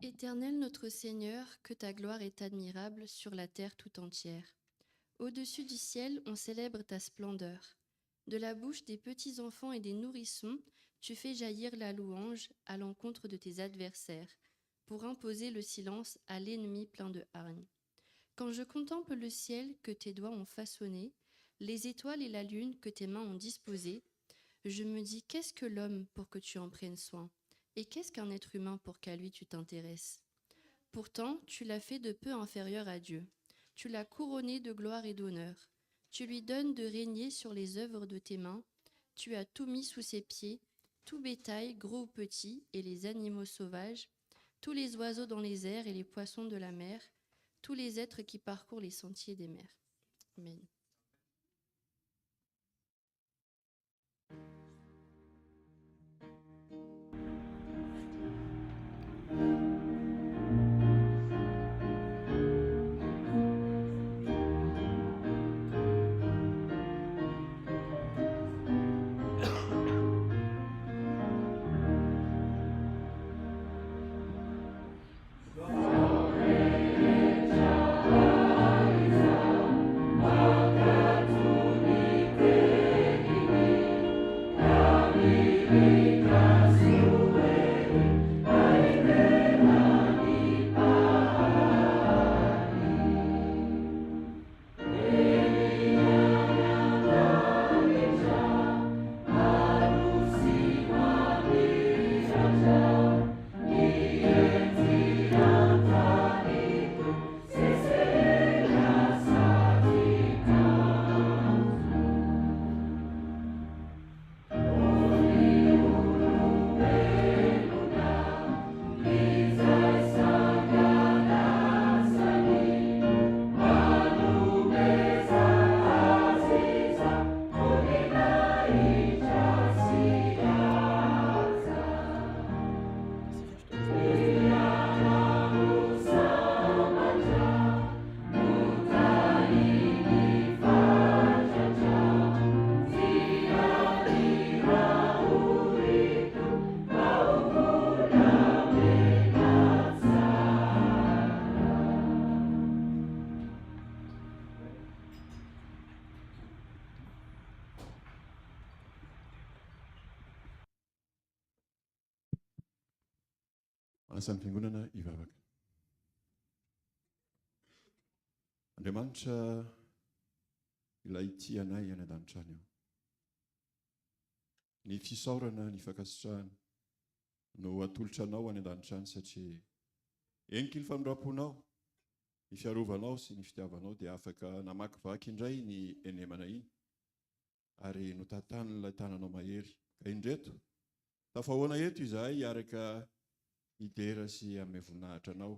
Éternel notre Seigneur, que ta gloire est admirable sur la terre tout entière. Au-dessus du ciel, on célèbre ta splendeur. De la bouche des petits enfants et des nourrissons, tu fais jaillir la louange à l'encontre de tes adversaires, pour imposer le silence à l'ennemi plein de hargne. Quand je contemple le ciel que tes doigts ont façonné, les étoiles et la lune que tes mains ont disposées, je me dis, qu'est-ce que l'homme pour que tu en prennes soin? Et qu'est-ce qu'un être humain pour qu'à lui tu t'intéresses? Pourtant, tu l'as fait de peu inférieur à Dieu. Tu l'as couronné de gloire et d'honneur. Tu lui donnes de régner sur les œuvres de tes mains. Tu as tout mis sous ses pieds, tout bétail, gros ou petit, et les animaux sauvages, tous les oiseaux dans les airs et les poissons de la mer, tous les êtres qui parcourent les sentiers des mers. Amen. Asan'ny fiangonana ivavaka. Andriamanitra ilay tia anay any an-danitra any eo. Ny fisaorana, ny fankasitrahana no atolotra anao any an-danitra any satria enika ny famindram-ponao, ny fiarovanao sy ny fitiavanao dia afaka namakivaky indray ny enemana iny ary notantan'ilay tananao mahery. Ka indreto, tafahoana eto izahay hiaraka hidera sy amin'ny voninahitra anao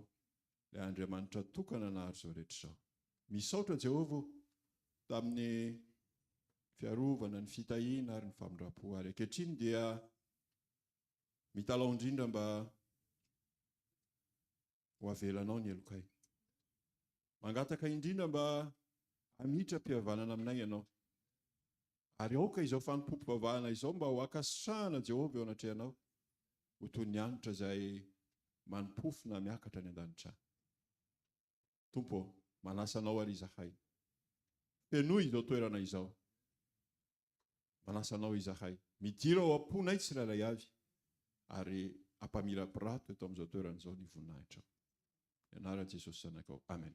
ilay Andriamanitra tokana nahary izao rehetra izao. Misaotra Jehovah tamin'ny fiarovana, ny fitahiana ary ny famindram-po ary ankehitriny dia mitalao indrindra mba ho avelanao ny elokay. Mangataka indrindra mba hamiditra mpihavanana aminay ianao. Ary aoka izao fanompoam-pivavahana izao mba ho akasitrahana Jehovah eo anatrehanao ho toy ny anitra izay manimpofona miakatra any an-danitra. Tompo, manasa anao ary izahay. Fenoy izao toerana izao. Manasa anao izahay. Midira ao am-ponay tsirairay avy ary ampamirapirato eto amin'izao toerana izao ny voninahitra. Ny anaran'i Jesosy sanakao. Amen.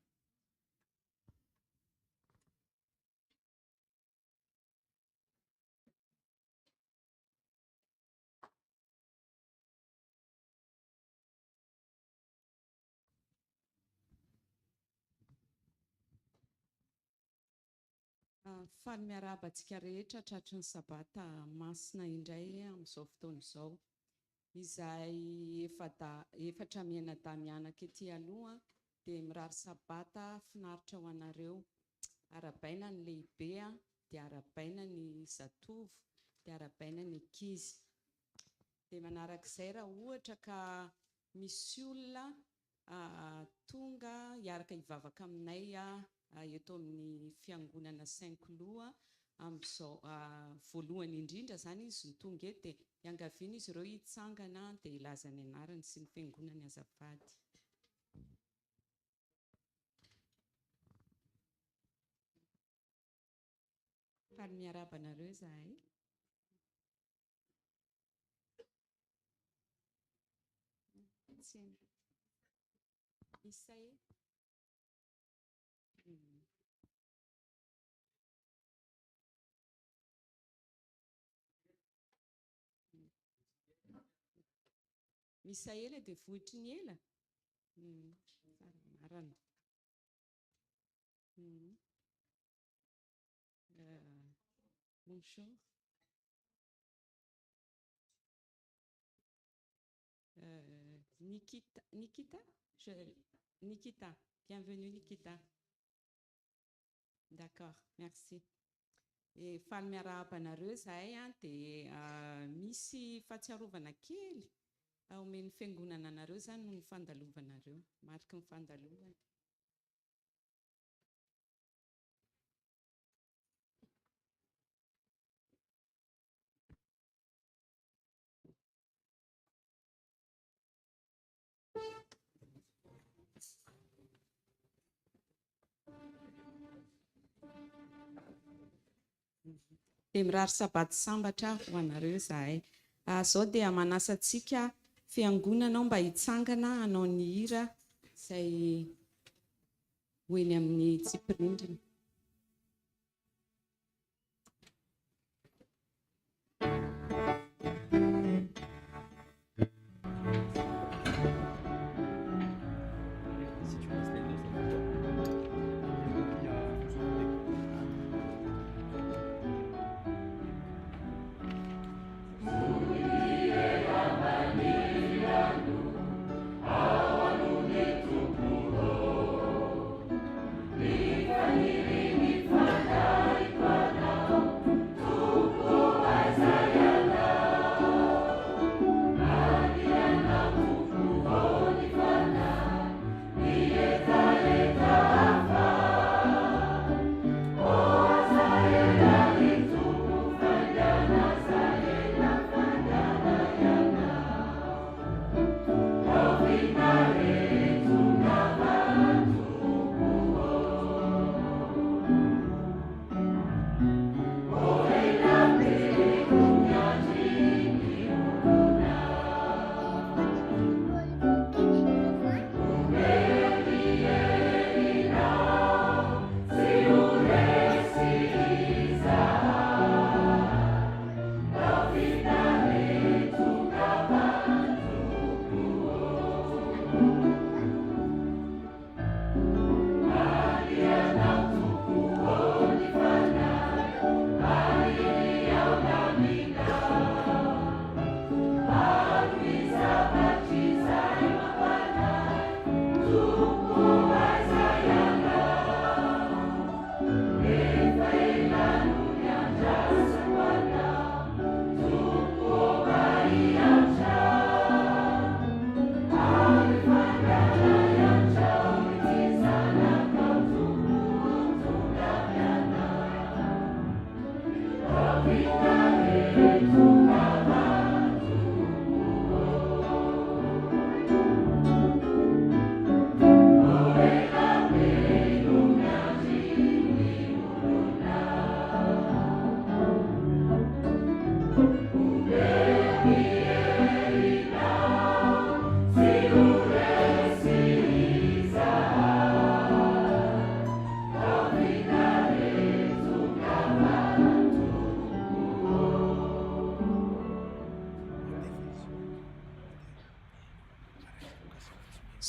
Faly miarabantsika rehetra tratry ny sabata masina indray amin'izao fotoana izao. Izay efatra mianadahy mianaka ety aloha dia mirary sabata finaritra ho anareo. Arabaina ny lehibe dia arabaina ny zatovo dia arabaina ny ankizy. Dia manarak'izay raha ohatra ka misy olona tonga hiaraka hivavaka aminay eto amin'ny fiangonana Saint-Cloud amin'izao voalohany indrindra zany izy ny tonga eto dia iangaviana izy ireo hitsangana dia ilaza ny anarany sy ny fiangonany azafady. Faly miarabanareo zahay. Isaïe. Misaela dia vohitry ny ela. Marana. Bonjour. Nikita, bienvenue Nikita. D'accord, merci. E faly miarabanareo zahay dia misy fahatsiarovana kely omeny fiangonana anareo zany no fandalovanareo, mariky ny fandalovana. Dia mirary sabaty sambatra ho anareo zahay. Zao dia manasa antsika fiangonana mba hitsangana hanao ny hira izay hoeny amin'ny tsipirindrina.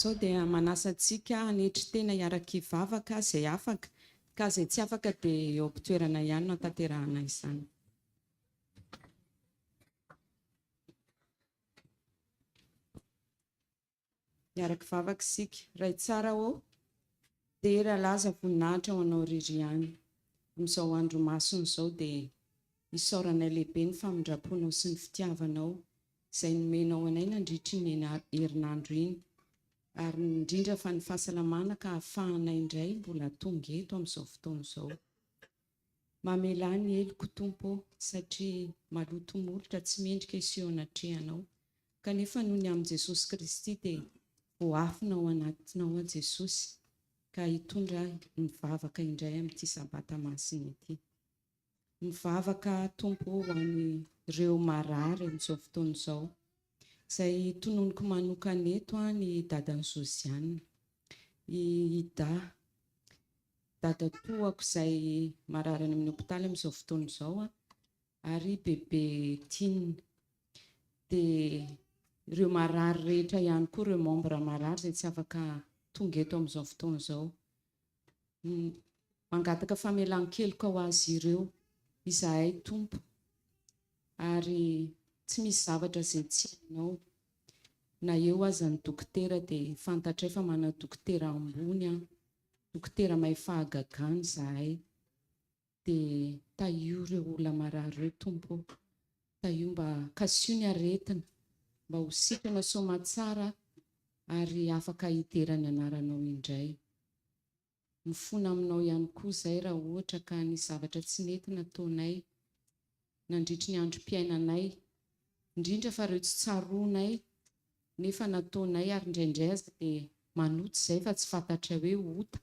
Sao dia manasa antsika hanetry tena hiaraka hivavaka izay afaka, ka izay tsy afaka dia eo am-pitoerana ihany no hatanterahana izany. Hiaraka vavaka isika, ray tsara ao dia rahalaza voninahitra ho anao riry ihany. Amin'izao andro masony izao dia isaoranay lehibe ny famindraponao sy ny fitiavanao izay nomenao anay nandritra ny herinandro iny. Ary indrindra fa ny fahasalamana ka hahafahanay indray mbola tonga eto amin'izao fotoana izao. Mamela ny heloko tompo satria maloto molotra tsy mendrika iseho anatrehanao. Kanefa noho ny amin'i Jesosy Kristy dia voafina ao anatinao a Jesosy, ka hitondra mivavaka indray amin'ity sabata masina ity. Mivavaka tompo ho an'ireo marary amin'izao fotoana izao. Izay tononiko manokana eto ny dadan'i Josiane, i dada toako izay marary any amin'ny hopitaly amin'izao fotoana izao ary bebe Tine. Dia ireo marary rehetra ihany koa, ireo membre marary izay tsy afaka tonga eto amin'izao fotoana izao, mangataka famelan-keloka ho azy ireo izahay tompo, ary tsy misy zavatra izay tsy hainao. Na eo aza ny dokotera dia fantatray fa mana dokotera ambony, dokotera mahay fahagagana izahay. Dia taio ireo olona marary ireo tompo, taio mba kasio ny aretina, mba ho sitrana soamatsara ary afaka hiterany anaranao indray. Mifona aminao ihany koa izay raha ohatra ka ny zavatra tsy nety nataonay nandritry ny androm-piainanay, indrindra fa ireo tsy tsaroanay nefa nataonay, ary indraindray aza dia manoto izay fa tsy fantatra hoe ota.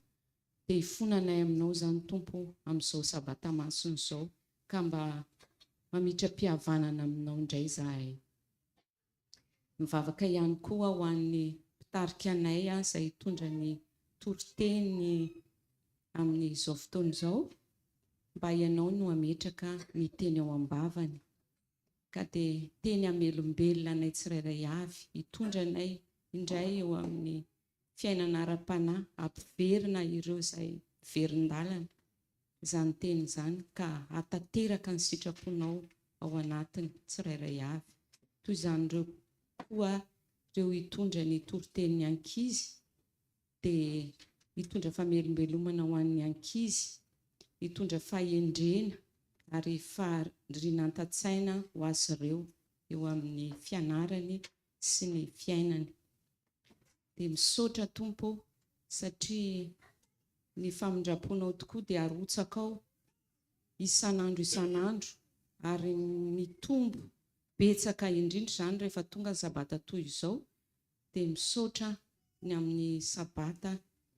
Dia hifonanay aminao izany tompo amin'izao sabata masina izao, ka mba mamitra-pihavanana aminao indray izahay. Mivavaka ihany koa ho an'ny mpitarika anay izay hitondra ny toriteny amin'izao fotoana izao, mba ianao no ametraka miteny ao am-bavany, ka dia teny amelombelona anay tsirairay avy, hitondra anay indray eo amin'ny fiainana ara-panahy, ampiverina ireo izay verin-dalana izany teny izany, ka hatateraka ny sitraponao ao anatiny tsirairay avy. Toy izany ireo koa ireo hitondra ny toritenin'ny ankizy, dia hitondra famelombelomana ho an'ny ankizy, hitondra fahendrena ary faharinan-tantsaina ho azy ireo eo amin'ny fianarany sy ny fiainany. Dia misaotra tompo satria ny famindraponao tokoa dia arotsakao isan'andro isan'andro, ary mitombo betsaka indrindra izany rehefa tonga ny sabata toy izao. Dia misaotra ny amin'ny sabata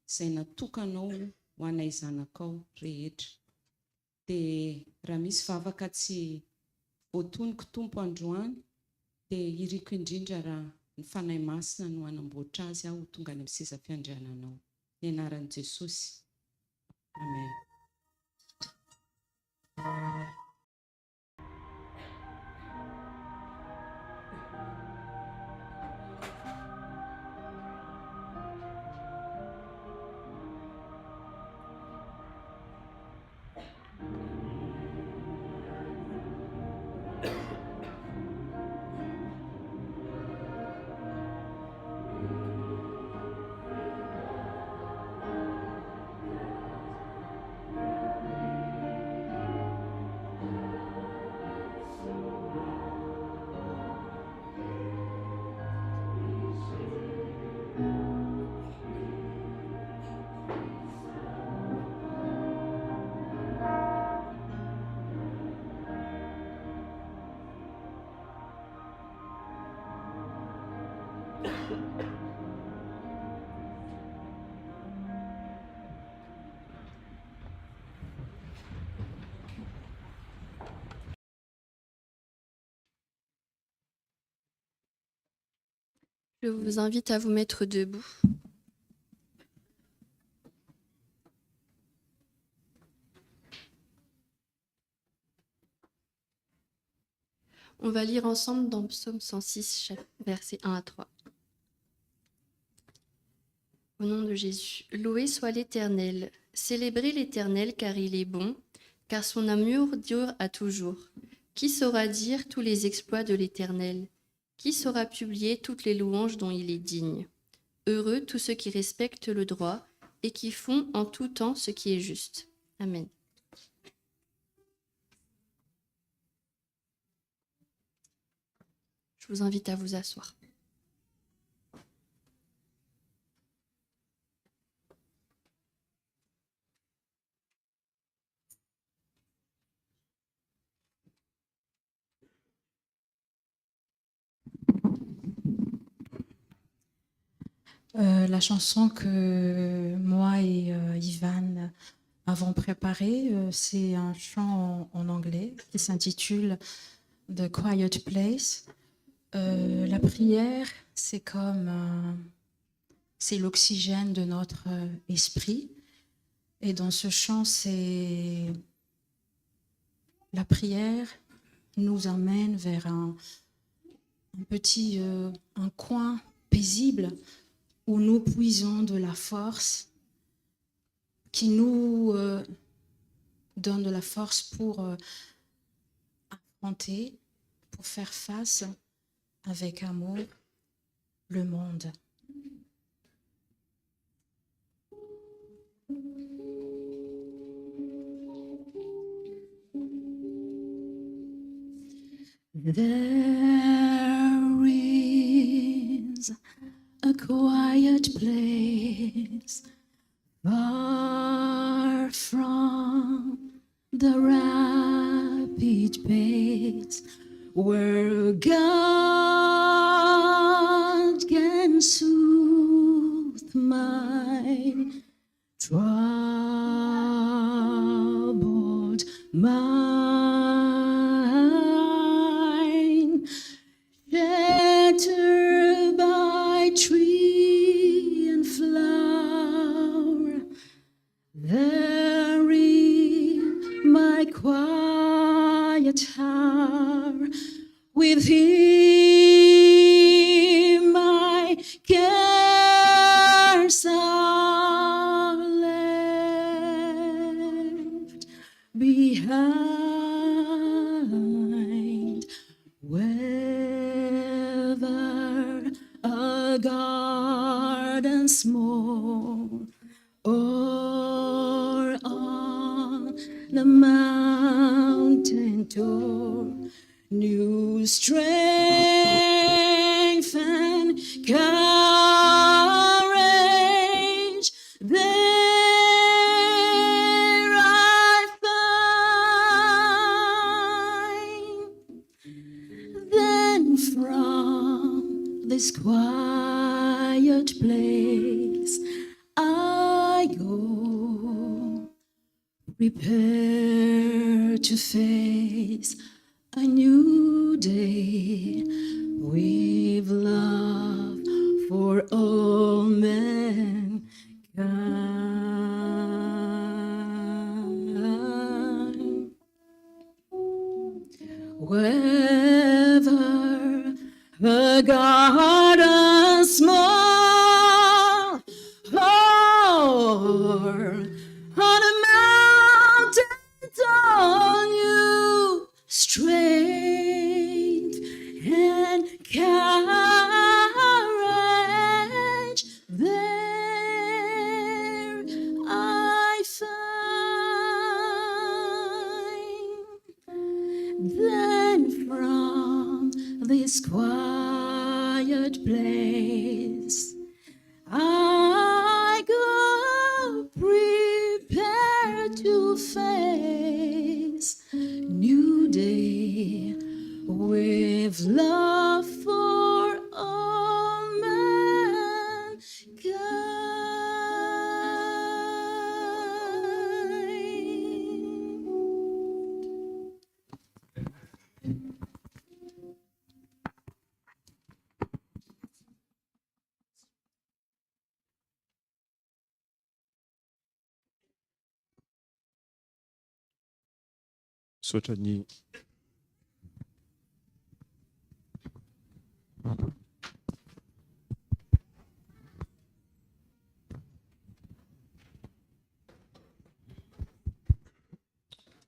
izay natokanao ho anay zanakao rehetra. Dia raha misy vavaka tsy voatoniko tompo androany, dia iriko indrindra raha ny fanahy masina no hanamboatra azy ho tonga any amin'ny seza fiandriananao. Ny anaran'i Jesosy. Amen. Je vous invite à vous mettre debout. On va lire ensemble dans Psaume 106, versets 1 à 3. Au nom de Jésus, loué soit l'Éternel, célébrez l'Éternel car il est bon, car son amour dure à toujours. Qui saura dire tous les exploits de l'Éternel? Qui saura publier toutes les louanges dont il est digne? Heureux tous ceux qui respectent le droit et qui font en tout temps ce qui est juste. Amen. Je vous invite à vous asseoir. La chanson que moi et Ivan avons préparée, c'est un chant en anglais qui s'intitule The Quiet Place. La prière, c'est c'est l'oxygène de notre esprit. Et dans ce chant, c'est la prière nous emmène vers un coin paisible où nous puisons de la force, qui nous donne de la force pour affronter, pour faire face avec amour le monde. There is a quiet place far from the rapid pace where God can soothe my troubled mind, sheltered by tree and flower. There in my quiet hour, with Him my cares are left behind. Whether a garden small or on the mountain tall, new strength and courage there I find. Then from this quiet place I go, prepare to face a new day with love for all mankind. Whether a garden small or on a mountain tall, new strength and courage there I find. Then from this quiet place I go, prepare to face new day with love for all mankind. Sotra ny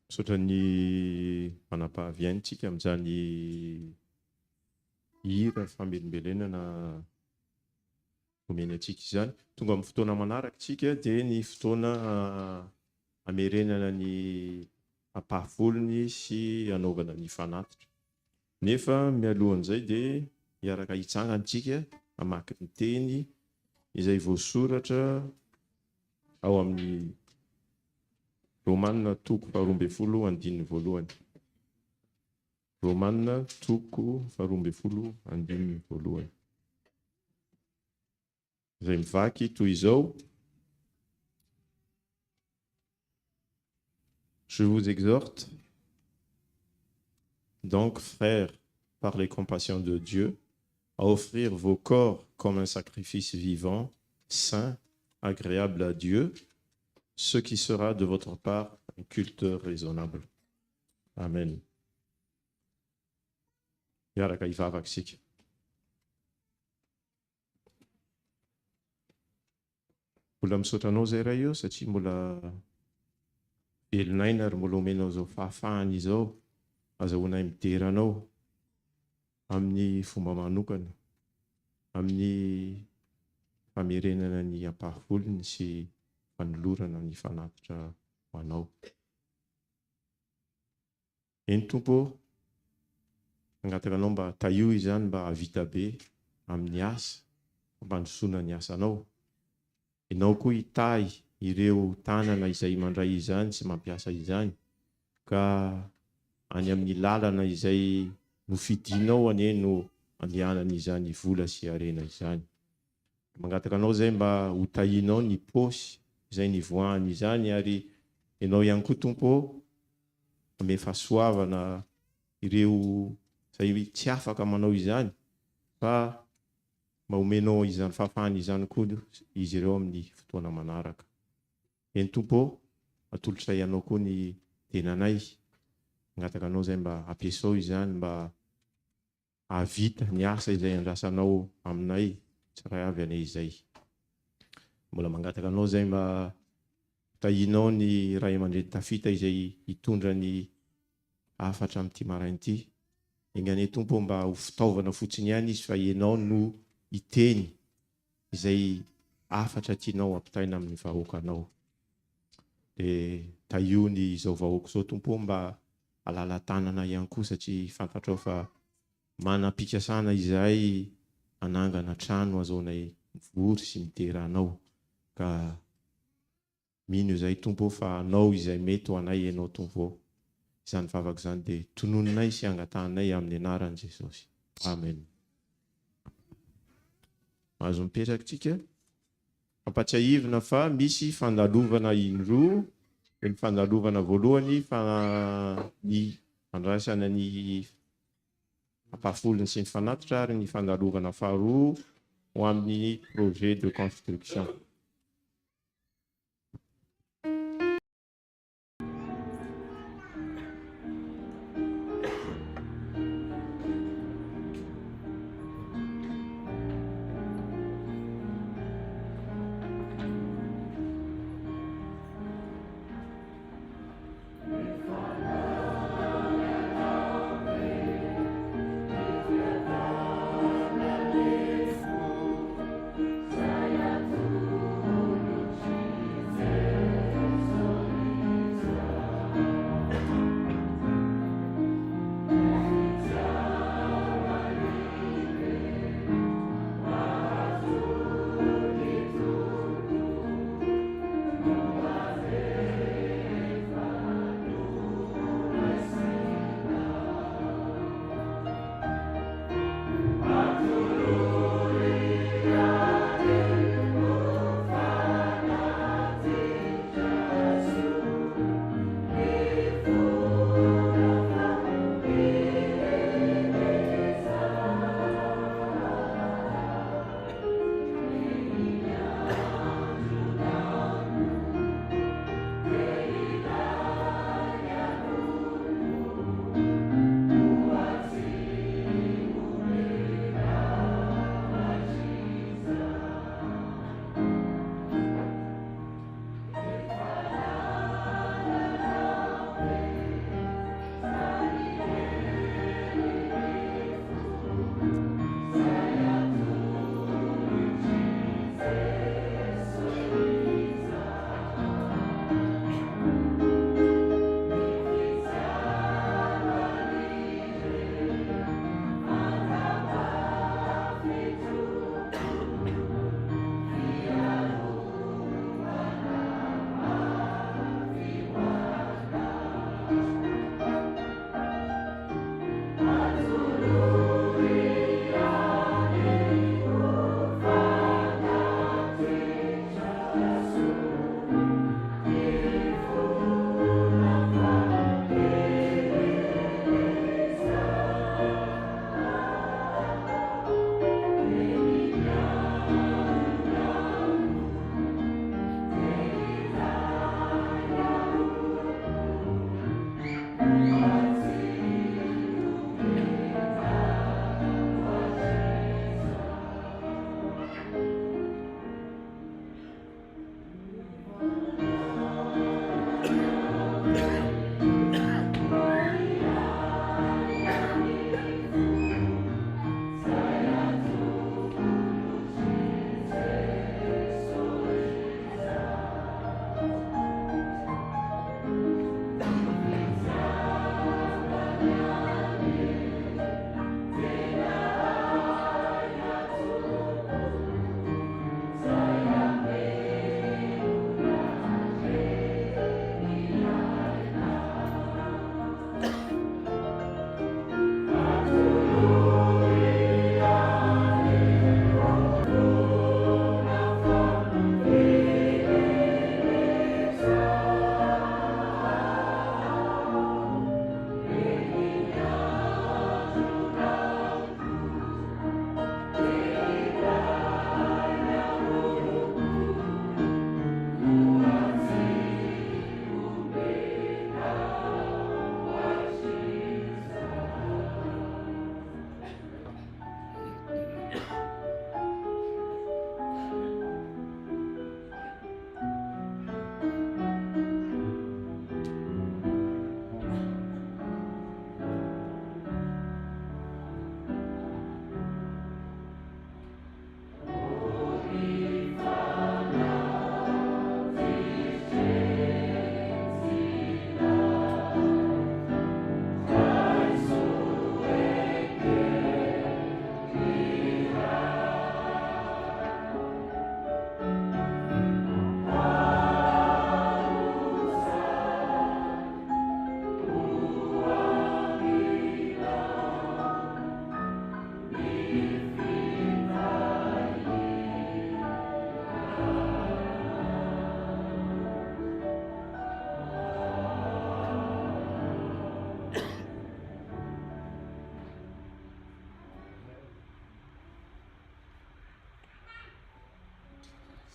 misaotra ny manampahaviantsika amin'izany hira famelombelenana omeny antsika izany. Tonga amin'ny fotoana manaraka tsika dia ny fotoana amerenana ny ampahafolony sy anaovana ny fanatitra. Nefa mialohan'izay dia miaraka hitsangantsika hamaky ny teny izay voasoratra ao amin'ny Romanina toko 12:1. Romanina toko 12:1. izay mivaky toy izao. Je vous exhorte, donc, frères, par les compassions de Dieu, à offrir vos corps comme un sacrifice vivant, saint, agréable à Dieu, ce qui sera de votre part un culte raisonnable. Amen. Miaraka hivavaka isika. Mbola misaotra anao zay iray eo satria mbola velon'aina ary mbola omenao izao fahafahana izao, azahoanay midera anao amin'ny fomba manokana, amin'ny famerenana ny ampahavolony sy fanolorana ny fanatitra ho anao. Eny Tompo, angataka anao mba taio izany mba havita be amin'ny asa, mampandrosoana ny asanao. Ianao koa hitahy ireo tanana izay mandray izany sy mampiasa izany, ka any amin'ny lalana izay nofidinao ane no andehanana izany vola sy harena izany. Mangataka anao zay mba ho tahinao ny paosy izay nivoahany izany, ary ianao ihany koa Tompo ame fahasoavana ireo izay tsy afaka manao izany, fa maomenao izany fahafahana izany koa izy ireo amin'ny fotoana manaraka. Eny Tompo, atolotra ianao koa ny tenanay. Mangataka anao zay mba ampiasao izany mba havita ny asa izay andrasanao aminay, tsiray avy anay izay. Mbola mangataka anao zay mba tahinao ny ray aman-dreny tafita izay hitondra ny afatra amin'ity maraina ity. Engane Tompo mba ho fitaovana fotsiny ihany izy, fa ianao no hiteny izay afatra tianao ampitaina amin'ny vahoakanao. Dia taio ny izao vahoaka izao Tompo mba alala tanana ihany koa, satria fantatrao fa manam-pikasana izay anangana trano azahoanay mivory sy mitera anao. Ka mino izay Tompo fa anao izay mety ho anay ianao Tompo. Izany vavaka izany dia tononinay sy angatanay amin'ny anaran'i Jesosy. Amen. Mahazo mipetraka tsika. Ampatsiahivina fa misy fandalovana indroa. Ny fandalovana voalohany ny fandraisana ny ampahafolony sy ny fanatitra, ary ny fandalovana faharoa ho amin'ny projet de construction. Saya tu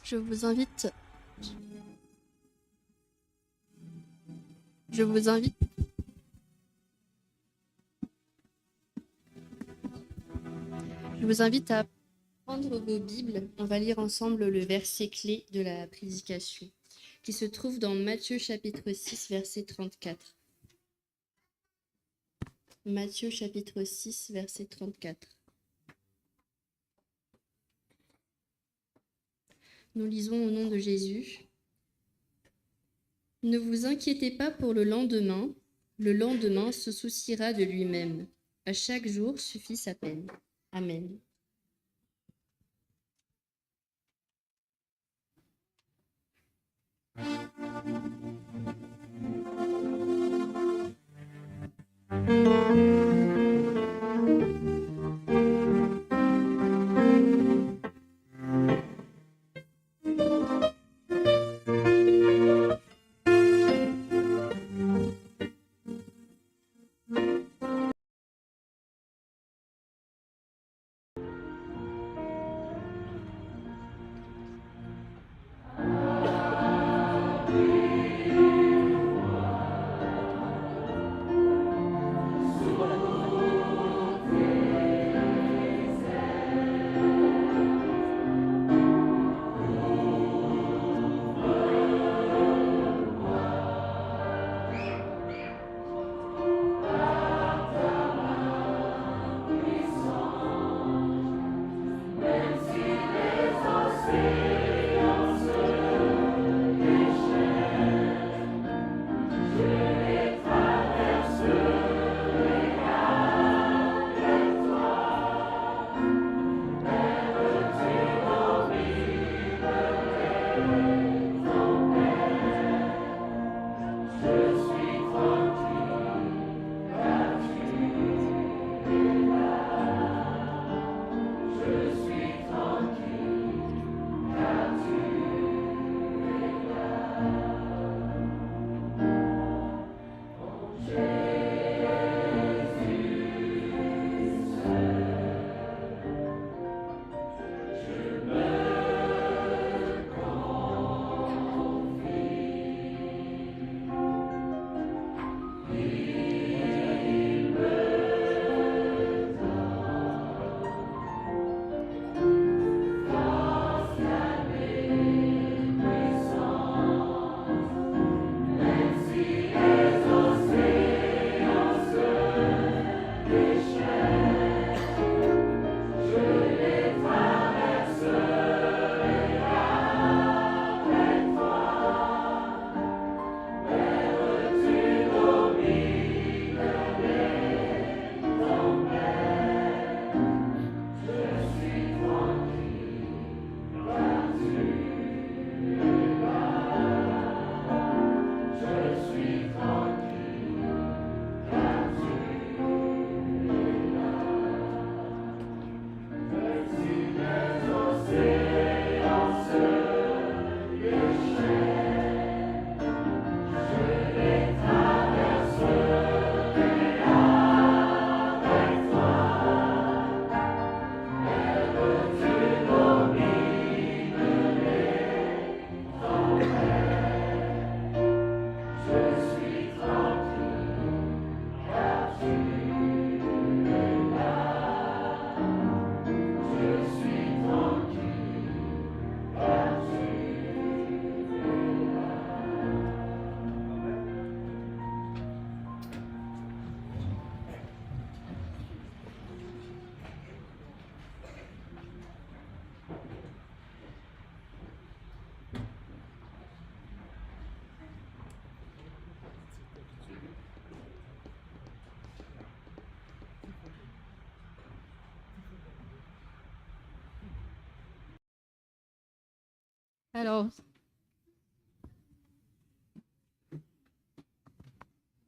Je vous invite, je vous invite, je vous invite à prendre vos Bibles. On va lire ensemble le verset clé de la prédication qui se trouve dans Matthieu chapitre 6, verset 34. Matthieu chapitre 6, verset 34. Nous lisons au nom de Jésus. Ne vous inquiétez pas pour le lendemain se souciera de lui-même. À chaque jour suffit sa peine. Amen.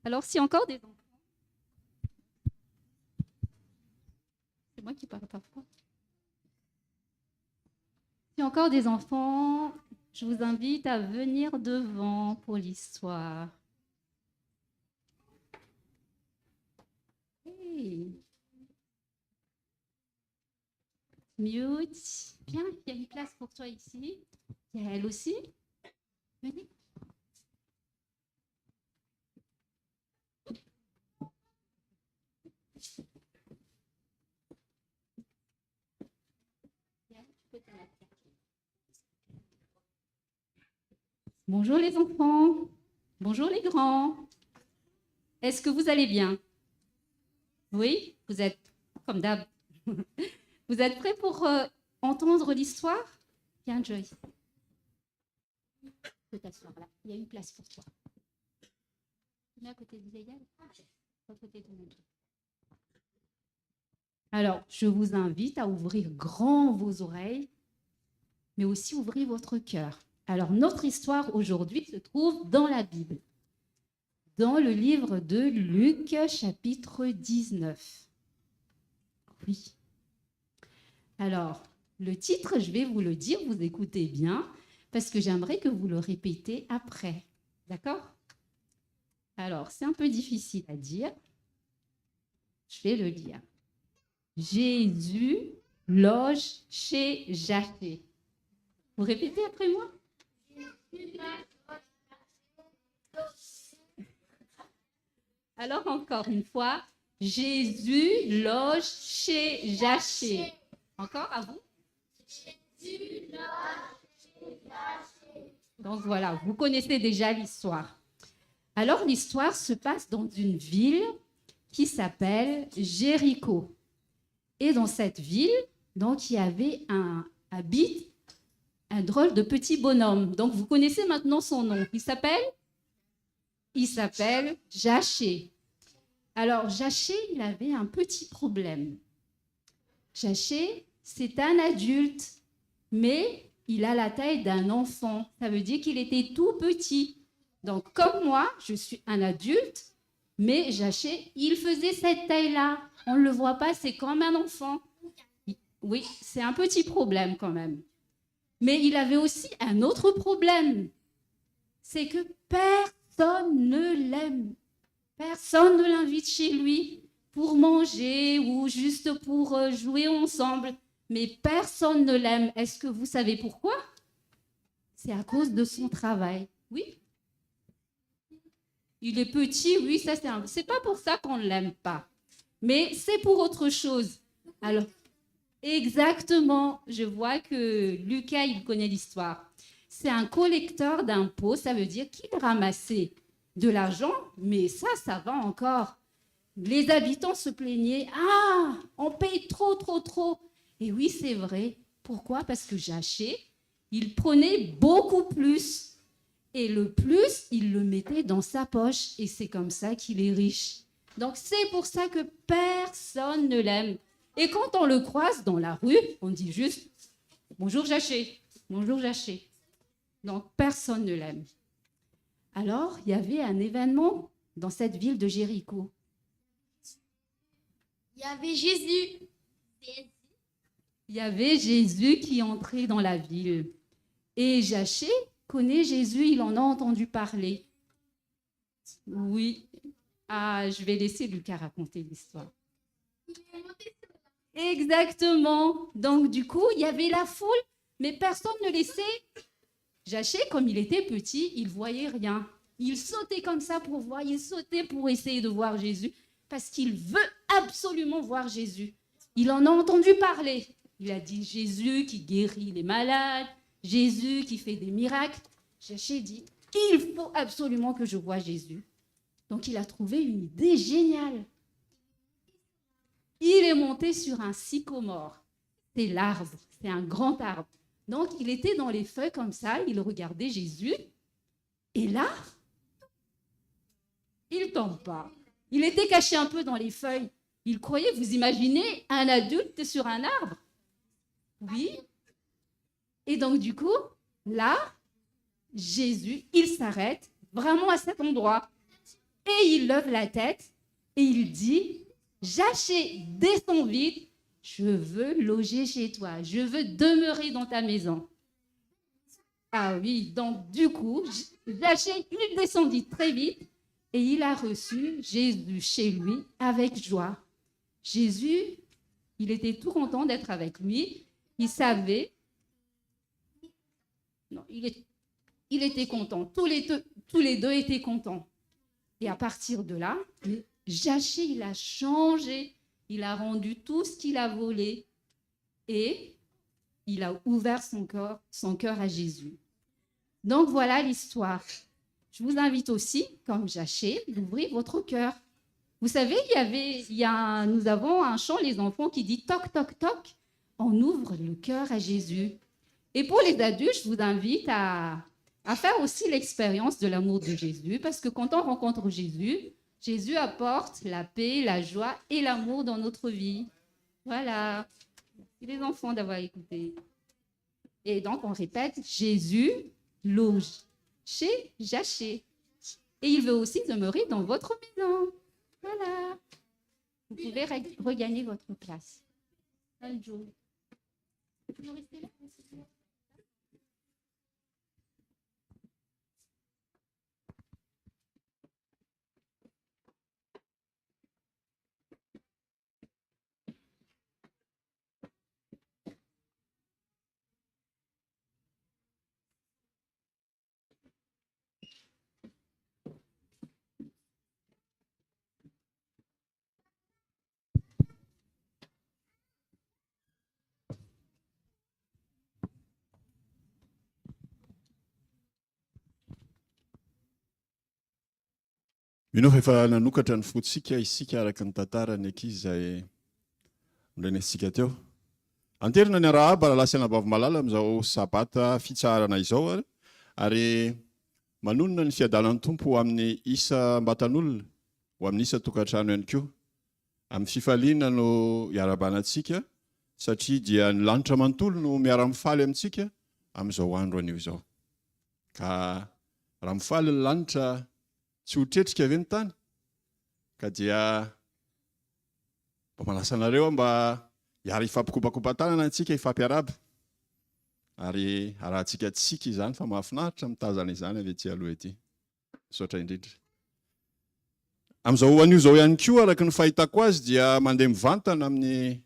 Alors, si encore des enfants, c'est moi qui parle parfois. Si encore des enfants, je vous invite à venir devant pour l'histoire. Hey. Mute. Bien, il y a une place pour toi ici. Yael aussi. Venez. Bonjour les enfants. Bonjour les grands. Est-ce que vous allez bien? Oui, vous êtes comme d'hab. Vous êtes prêts pour entendre l'histoire? Viens, Joyce. Tu peux t'asseoir là. Il y a une place pour toi. Tu mets à côté de Yael? À côté de mon dos. Alors, je vous invite à ouvrir grand vos oreilles, mais aussi ouvrir votre cœur. Alors, notre histoire aujourd'hui se trouve dans la Bible, dans le livre de Luc, chapitre 19. Oui. Alors, le titre, je vais vous le dire, vous écoutez bien, parce que j'aimerais que vous le répétez après. D'accord? Alors, c'est un peu difficile à dire. Je vais le lire. Jésus loge chez Zachée. Vous répétez après moi? Alors encore une fois, Jésus loge chez Zachée. Encore à vous? Donc voilà, vous connaissez déjà l'histoire. Alors l'histoire se passe dans une ville qui s'appelle Jéricho. Et dans cette ville, donc, il y avait un drôle de petit bonhomme. Donc, vous connaissez maintenant son nom. Il s'appelle Zachée. Alors, Zachée, il avait un petit problème. Zachée, c'est un adulte, mais il a la taille d'un enfant. Ça veut dire qu'il était tout petit. Donc, comme moi, je suis un adulte, mais Zachée, il faisait cette taille-là. On ne le voit pas, c'est comme un enfant. Oui, c'est un petit problème quand même. Mais il avait aussi un autre problème. C'est que personne ne l'aime. Personne ne l'invite chez lui pour manger ou juste pour jouer ensemble. Mais personne ne l'aime. Est-ce que vous savez pourquoi? C'est à cause de son travail. Oui. Il est petit, oui, ça c'est pas pour ça qu'on ne l'aime pas. Mais c'est pour autre chose. Alors, exactement, je vois que Lucas, il connaît l'histoire. C'est un collecteur d'impôts, ça veut dire qu'il ramassait de l'argent, mais ça va encore. Les habitants se plaignaient, ah, on paye trop, trop, trop. Et oui, c'est vrai. Pourquoi? Parce que Zachée, il prenait beaucoup plus. Et le plus, il le mettait dans sa poche. Et c'est comme ça qu'il est riche. Donc, c'est pour ça que personne ne l'aime. Et quand on le croise dans la rue, on dit juste « Bonjour Zachée, bonjour Zachée ». Donc, personne ne l'aime. Alors, il y avait un événement dans cette ville de Jéricho. Il y avait Jésus. Il y avait Jésus qui entrait dans la ville. Et Zachée connaît Jésus, il en a entendu parler. Oui. Ah, je vais laisser Lucas raconter l'histoire. Exactement. Donc, du coup, il y avait la foule, mais personne ne laissait. Zachée, comme il était petit, il voyait rien. Il sautait comme ça pour voir, il sautait pour essayer de voir Jésus, parce qu'il veut absolument voir Jésus. Il en a entendu parler. Il a dit Jésus qui guérit les malades, Jésus qui fait des miracles. Zachée dit, il faut absolument que je voie Jésus. Donc, il a trouvé une idée géniale. Il est monté sur un sycomore. C'est l'arbre, c'est un grand arbre. Donc, il était dans les feuilles comme ça, il regardait Jésus. Et là, il ne tombe pas. Il était caché un peu dans les feuilles. Il croyait, vous imaginez, un adulte sur un arbre? Oui. Et donc, du coup, là, Jésus, il s'arrête vraiment à cet endroit. Et il lève la tête et il dit, Zachée, descends vite, je veux loger chez toi, je veux demeurer dans ta maison. Ah oui, donc du coup, Zachée, il descendit très vite et il a reçu Jésus chez lui avec joie. Jésus, il était tout content d'être avec lui. Il savait Non, il était content. Tous les deux étaient contents. Et à partir de là, Jaché, il a changé. Il a rendu tout ce qu'il a volé. Et il a ouvert son cœur à Jésus. Donc voilà l'histoire. Je vous invite aussi, comme Jaché, d'ouvrir votre cœur. Vous savez, nous avons un chant, les enfants, qui dit toc, toc, toc. On ouvre le cœur à Jésus. Et pour les adultes, je vous invite à faire aussi l'expérience de l'amour de Jésus, parce que quand on rencontre Jésus, Jésus apporte la paix, la joie et l'amour dans notre vie. Voilà. Merci les enfants d'avoir écouté. Et donc, on répète, Jésus loge chez Jaché. Et il veut aussi demeurer dans votre maison. Voilà. Vous pouvez regagner votre place. Bonjour. Vous restez là? Mino efa nanokatra ny fotsika isika araka ny tantarany ankizy izay norenesika teo. Anterina ny arahaba lasy anabavy malala amin'izao sabata fitsarana izao ary manonona ny fiadanan'ny tompo amin'ny isa ambatan'olona ho amin'ny isa tokantrano ihany koa. Amin'ny fifaliana no iarabanantsika satria dia ny lanitra manontolo no miara-mifaly amintsika amin'izao andro anio izao. Ka raha mifaly ny lanitra tsy ho tretrika ve ny tany? Ka dia mba manasa anareo mba hiara ifampikopakopa-tanana antsika ifampiaraba. Ary arahantsika tsika izany fa mahafinaritra mitazana izany avy ety aloha ety. Misaotra indrindra. Amin'izao anio izao ihany koa araka ny fahitako azy dia mandeha mivantana amin'ny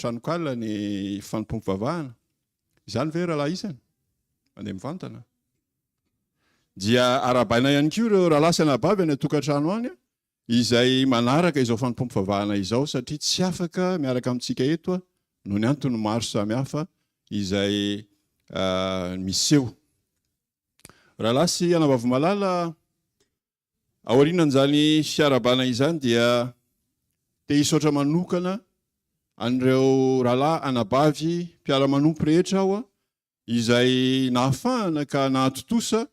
tranokala ny fanompoam-pivavahana. Izany ve rahalahy isany? Mandeha mivantana. Dia arabaina ihany koa ireo rahalasy anabavy any tokantrano any izay manaraka izao fanompoam-pivavahana izao satria tsy afaka miaraka amintsika eto noho ny antony maro samihafa izay miseho. Rahalasy anabavy malala aorianan'izany fiarabana izany dia te hisaotra manokana an'ireo rahalahy anabavy mpiara-manompo rehetra aho izay nahafahana ka nahatotosa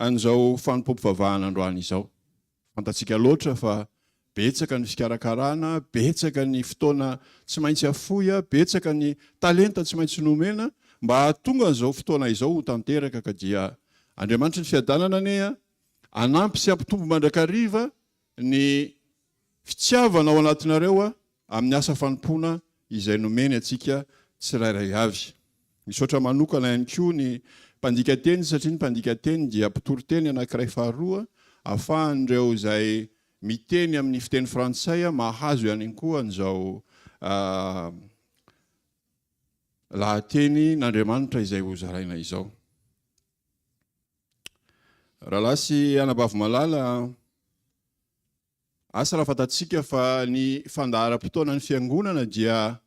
an'izao fanompoam-pivavahana androany izao. Fantatsika loatra fa betsaka ny fikarakarana, betsaka ny fotoana tsy maintsy afoy, betsaka ny talenta tsy maintsy nomena mba hahatonga an'izao fotoana izao ho tanteraka ka dia Andriamanitra ny fiadanana ane anampy sy ampitombo mandrakariva ny fitiavana ao anatinareo amin'ny asa fanompoana izay nomeny atsika tsirairay avy. Misaotra manokana ihany koa ny mpandika teny satria ny mpandika teny dia mpitoro teny anankiray faharoa ahafahan'ireo izay miteny amin'ny fiteny frantsay mahazo ihany koa an'izao lahateny n'Andriamanitra izay ho zaraina izao. Rahalasy anabavy malala, asa raha fantatsika fa ny fandaharam-potoana ny fiangonana dia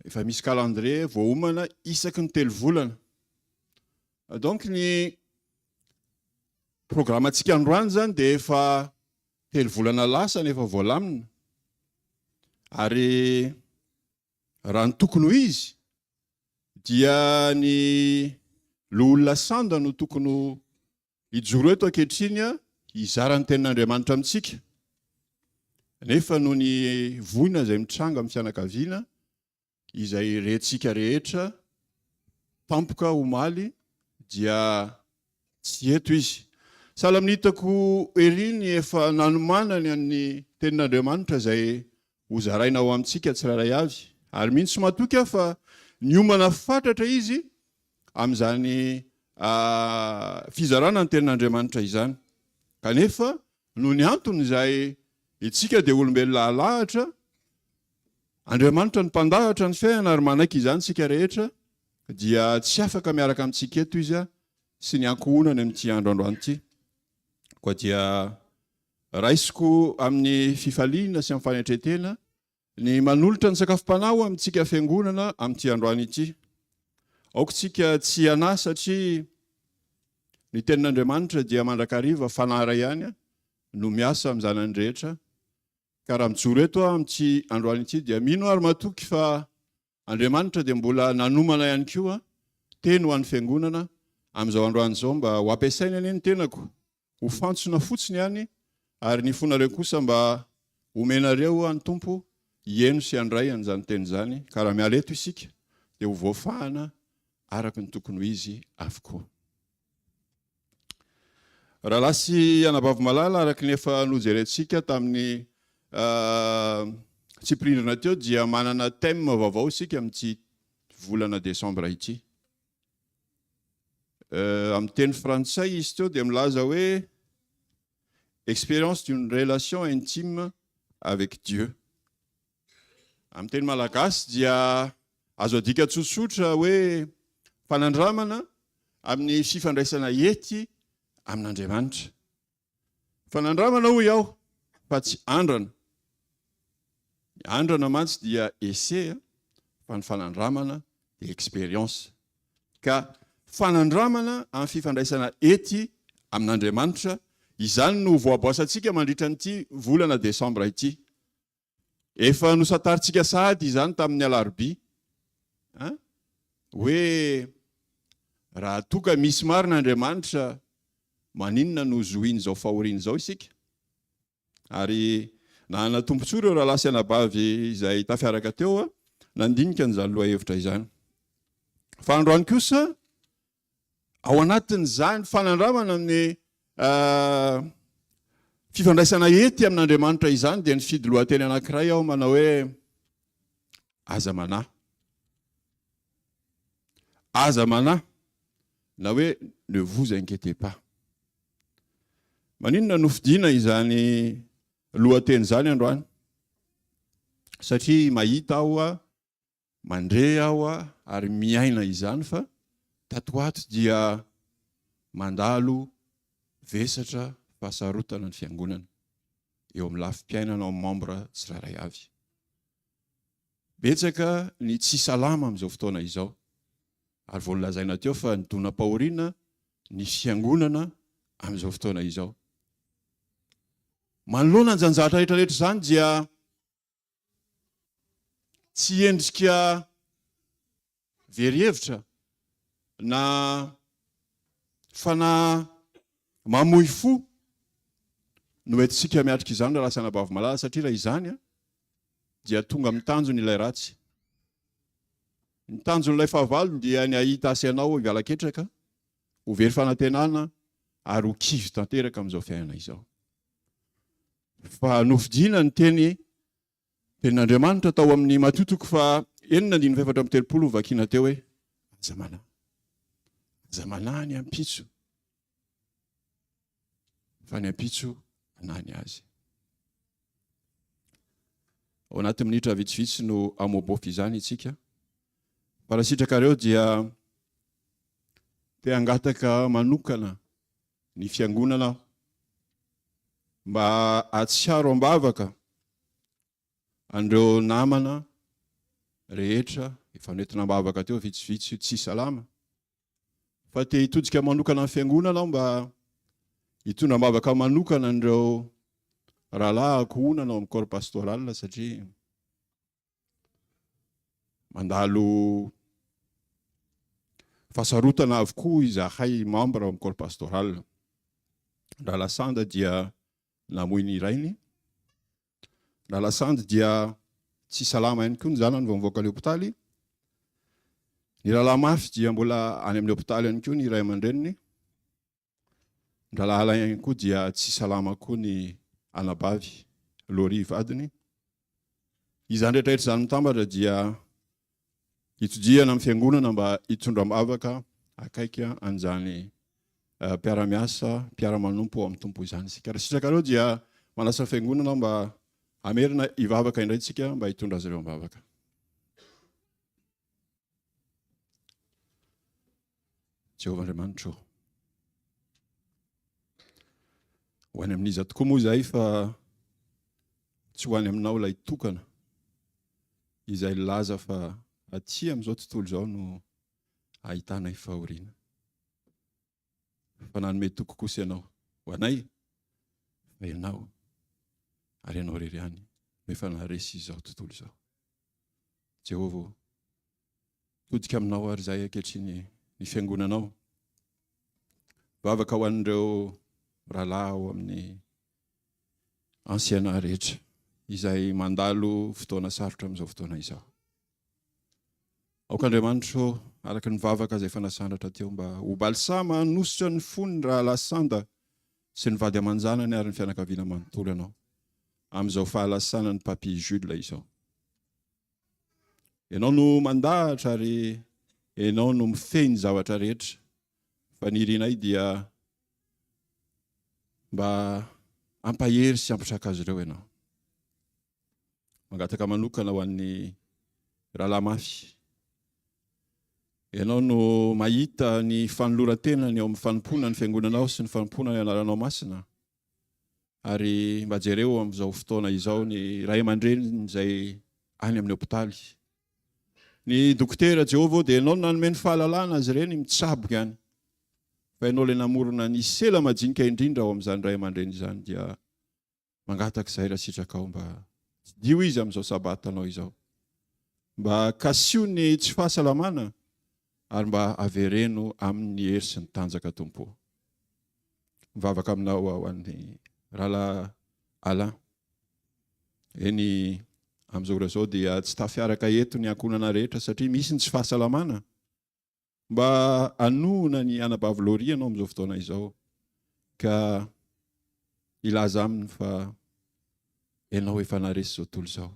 efa misy calendrier voaomana isaky ny 3 volana. Donc ny programantsika androany zany dia efa 3 volana lasa nefa voalamina. Ary raha ny tokony ho izy dia ny olona sanda no tokony hijoro eto ankehitriny hizara ny tenin'Andriamanitra amintsika. Nefa noho ny voina izay mitranga amin'ny fianakaviana izay rehentsika rehetra tampoka omaly dia tsy eto izy. Sahala amin'ny hitako ery ny efa nanomanany amin'ny tenin'Andriamanitra izay ho zaraina ao amintsika tsirairay avy. Ary mihitsy matoky fa niomana fatratra izy amin'izany fizarana ny tenin'Andriamanitra izany. Kanefa noho ny antony izay itsika dia olombelona alahatra, Andriamanitra ny mpandahatra ny fiainana ary manaiky izany tsika rehetra dia tsy afaka miaraka amintsika eto izy sy ny ankohonany amin'ity androandroany ity. Koa dia raisiko amin'ny fifaliana sy amin'ny fanetretena ny manolotra ny sakafom-panao amintsika fiangonana amin'ity androany ity. Aoko tsika tsy ana satria ny tenin'Andriamanitra dia mandrakariva fanara ihany no miasa amin'izany any rehetra. Ka raha mijoro eto amin'ity androany ity dia mino ary matoky fa Andriamanitra dia mbola nanomana ihany koa teny ho an'ny fiangonana amin'izao androany izao mba ho ampiasaina anie ny tenako ho fantsona fotsiny ihany, ary ny fonareo kosa mba omenareo any Tompo hieno sy handray an'izany teny izany. Ka raha miala eto isika dia ho voafahana araka ny tokony ho izy avokoa. Raha lasy anabavy malala araka ny efa nojerentsika tamin'ny tsipirindrina teo dia manana thème vaovao isika amin'ity volana Desambra ity. Amin'ny teny frantsay izy teo dia milaza hoe expérience d'une relation intime avec Dieu. Amin'ny teny malagasy dia azo adika tsotsotra hoe fanandramana amin'ny fifandraisana ety amin'Andriamanitra. Fanandramana hoy aho fa tsy andrana. Ny andrana mantsy dia essai, fa ny fanandramana dia expérience. Ka fanandramana amin'ny fifandraisana ety amin'Andriamanitra, izany no voaboasantsika mandritra n'ity volana Desambra ity. Efa nosataritsika sahady izany tamin'ny alarobia hoe raha toka misy marina Andriamanitra, maninona no zohiny zao fahoriany zao isika. Ary na tompontsoa ireo raha lasy anabavy izay tafiaraka teo nandinika n'izany loha hevitra izany. Fa androany kosa ao anatin'izany fanandramana amin'ny fifandraisana ety amin'Andriamanitra izany dia ny fidy lohateny anankiray ao manao hoe aza manahy. Aza manahy na hoe ne vous inquiétez pas. Maninona nofidiana izany lohateny izany androany? Satria mahita aho mandre aho ary miaina izany fa tatoato dia mandalo vesatra fahasarotana ny fiangonana eo amin'ny lafim-piainana amin'ny membre tsirairay avy. Betsaka ny tsy salama amin'izao fotoana izao. Ary voalazaina teo fa ny donam-pahoriana ny fiangonana amin'izao fotoana izao. Manoloana ny janjahatra rehetrarehetra izany dia tsy endrika very-hevitra na fanahy mamoy fo no entintsika miatrika izany raha lasa anabavy malala, satria raha izany dia tonga mitanjona ilay ratsy. Ny tanjon'ilay fahavalo dia ny ahita asanao hiala-ketraka, ho very fanantenana ary ho kivy tanteraka amin'izao fiainana izao. Fa nofidiana ny tenin'Andriamanitra tao amin'ny matotoko fa 4:7 vakiana teo hoe aza manahy. Aza manahy ny ampitso. Fa ny ampitso anany azy. Ao anaty minitra vitsivitsy no amoabofy izany itsika. Parasitrakareo dia te hangataka manokana ny fiangonana mba atsiaro ambavaka andreo namana rehetra efa nentina ambavaka teo vitsivitsy tsy salama. Fa te hitodika manokana ny fiangonana mba hitondra ambavaka manokana andreo rahalahy ankohonana amin'ny corps pastoral, satria mandalo fasarotana avokoa izahay membre amin'ny corps pastoral. Raha lasanda dia namoy ny irainy. Raha lasanda dia tsy salama ihany koa ny zanany vao mivoaka ny hopitaly. Ny rahalahy mafy dia mbola any amin'ny hopitaly ihany koa ny iray aman-dreniny. Ny rahalahy ihany koa dia tsy salama koa ny anabavy Lori vadiny. Izany rehetrarehetra izany mitambatra dia hitodiana amin'ny fiangonana mba hitondra ambavaka akaiky an'izany mpiara-miasa, mpiara-manompo amin'ny tompo izany. Ka raha sitrakareo dia manasa fiangonana mba amerina hivavaka indraytsika mba hitondra azy ireo ambavaka. Jehovah Andriamanitra ô. Ho any amin'iza tokoa moa izay fa tsy ho any aminao ilay tokana izay laza fa aty amin'izao tontolo izao no ahitana fahoriana. Fa nanome toko kosa ianao ho anay fa ianao ary ianao irery ihany no efa naharesy izao tontolo izao. Jehovah, todika aminao ary izay ankehitriny ny fiangonanao. Vavaka ho an'ireo rahalahy ao amin'ny ansiana rehetra izay mandalo fotoana sarotra amin'izao fotoana izao. Aoka Andriamanitra, araka ny vavaka izay fanasandra teo mba ho balisama hanositra ny fony ny rahalahy Sanda sy ny vady aman-janany ary ny fianakaviana manontolo ianao amin'izao fahalasana ny Papy Jules izao. Ianao no mandahatra ary ianao no mifehy ny zavatra rehetra. Fa ny irinay dia mba ampahery sy ampitraka azy ireo ianao. Mangataka manokana ho an'ny rahalahy mafy. Ianao no mahita ny fanoloran-tenany eo amin'ny fanompoana ny fiangonanao sy ny fanompoana ny anaranao masina. Ary mba jereo amin'izao fotoana izao ny ray aman-dreny izay any amin'ny hopitaly. Ny dokotera Jehovah dia ianao no nanome ny fahalalana azy ireny mitsaboka ihany. Fa ianao ilay namorona ny sela majinika indrindra ao amin'izany ray aman-dreny izany dia mangataka izay raha sitraka ao mba tsy dio izy amin'izao sabatanao izao. Mba kasio ny tsy fahasalamana ary mba avereno amin'ny hery sy ny tanjaka tompo. Mivavaka aminao ao an'ny rahalahy Alain. Eny amin'izao ora izao dia tsy tafiaraka eto ny ankonana rehetra satria misy ny tsy fahasalamana. Mba anohona ny anabavy Lori ianao amin'izao fotoana izao ka ilaza aminy fa ianao efa naharesy izao tontolo izao.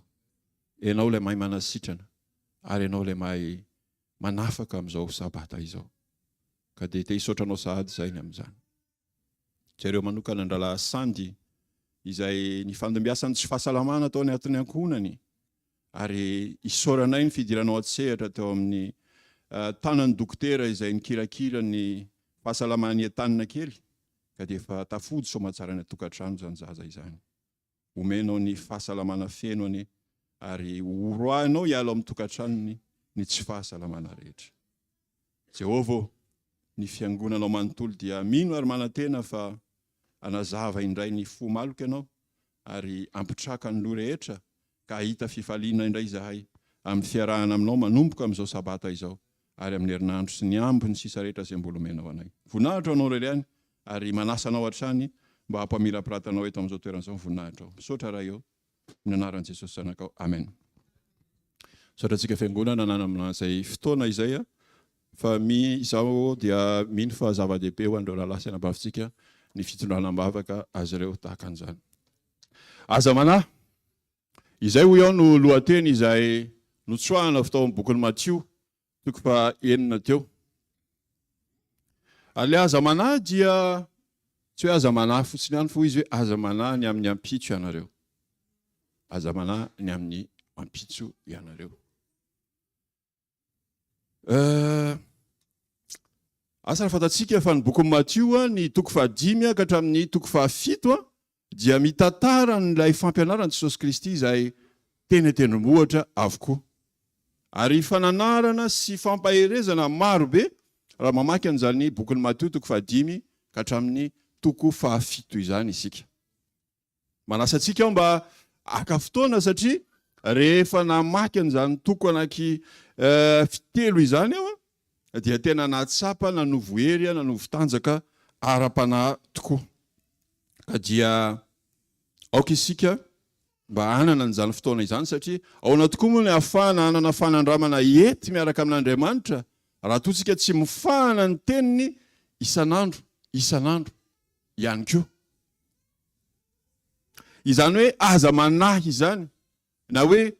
Ianao ilay mahay manasitrana ary ianao ilay mahay manafaka amin'izao sabata izao. Ka dia te hisotranao sahady izay ny amin'izany. Jereo manokana ny rahalahy Sandy izay ny fandimbiasany tsy fahasalamana tao anatin'ny ankohonany ary isoranay ny fidiranao an-tsehatra teo amin'ny tanan'ny dokotera izay nikirakira ny fahasalamany entanina kely ka dia efa tafody soamatsara ny tokantrano izany zaza izany. Omenao ny fahasalamana fenoany ary oroahinao hiala amin'ny tokantranony ny tsy fahasalamana rehetra. Jehovah, ny fiangonanao manontolo dia mino ary manantena fa anazava indray ny fo maloka ianao ary ampitraka ny loha rehetra ka hita fifaliana indray izahay amin'ny fiarahana aminao manomboka amin'izao sabata izao ary amin'ny herinandro sy ny ambiny sisa rehetra izay mbola omenao anay. Voninahitra anao irery ihany ary manasanao hatrany mba hampamirapiranao eto amin'izao toeran'izao voninahitra ao. Misaotra raha eo ny anaran'i Jesosy sanakao. Amen. Misaotra antsika fiangonana nanamina izay fotoana izay fa izao dia mino fa zava-dehibe ho an'ireo rahalahy sy anabavintsika ny fitondranam-bavaka azy ireo tahaka an'izany. Aza manahy, izay ho ao no lohateny izay notsoahana tao amin'ny bokin'ny Matthieu toko fa 9 teo. Ilay aza manahy dia tsy hoe aza manahy fotsiny ihany fo izy hoe aza manahy ny amin'ny ampitso ianareo. Aza manahy ny amin'ny ampitso ianareo. Asa raha fantatsika fa ny bokin'ny Matthieu ny toko 5 ka hatramin'ny toko 7 dia mitantara n'ilay fampianaran'i Jesosy Kristy izay teny tendrombohitra avokoa. Ary fananarana sy fampaherezana maro be raha mamaky an'izany bokin'ny Matthieu toko 5 ka hatramin'ny toko 7 izany isika. Manasa antsika aho mba aka fotoana satria rehefa namaky an'izany toko anaky fitelo izany aho dia tena natsapa nanovo hery nanovo tanjaka ara-panahy tokoa. Ka dia aoka isika mba hanana an'izany fotoana izany satria ao anaty tokoa moa ny ahafahana hanana fanandramana ety miaraka amin'Andriamanitra raha toa isika tsy mifahana ny teniny isan'andro ihany koa. Izany hoe aza manahy izany na hoe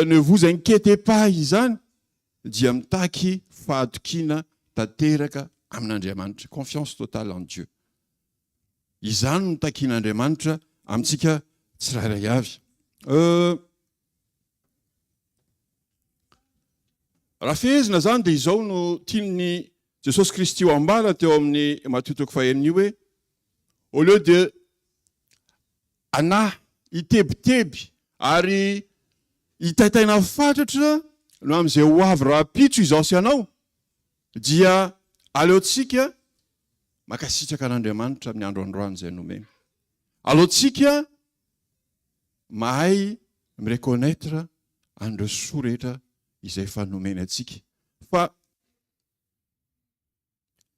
ne vous inquiétez pas izany dia mitaky fahatokiana tanteraka amin'Andriamanitra. Confiance totale en Dieu. Izany no takian'Andriamanitra amintsika tsirairay avy. Raha fehezina zany dia izao no tiany Jesosy Kristy ho ambara teo amin'ny matotoko faheniny hoe au lieu de anahy itebiteby ary hitaitaina fatratra no amin'izay ho avy raha pitso izao sy anao, dia aleotsika makasitraka an'Andriamanitra amin'ny andro androany izay nomeny. Aleotsika mahay mireconnaître an'ireo soa rehetra izay efa nomeny atsika. Fa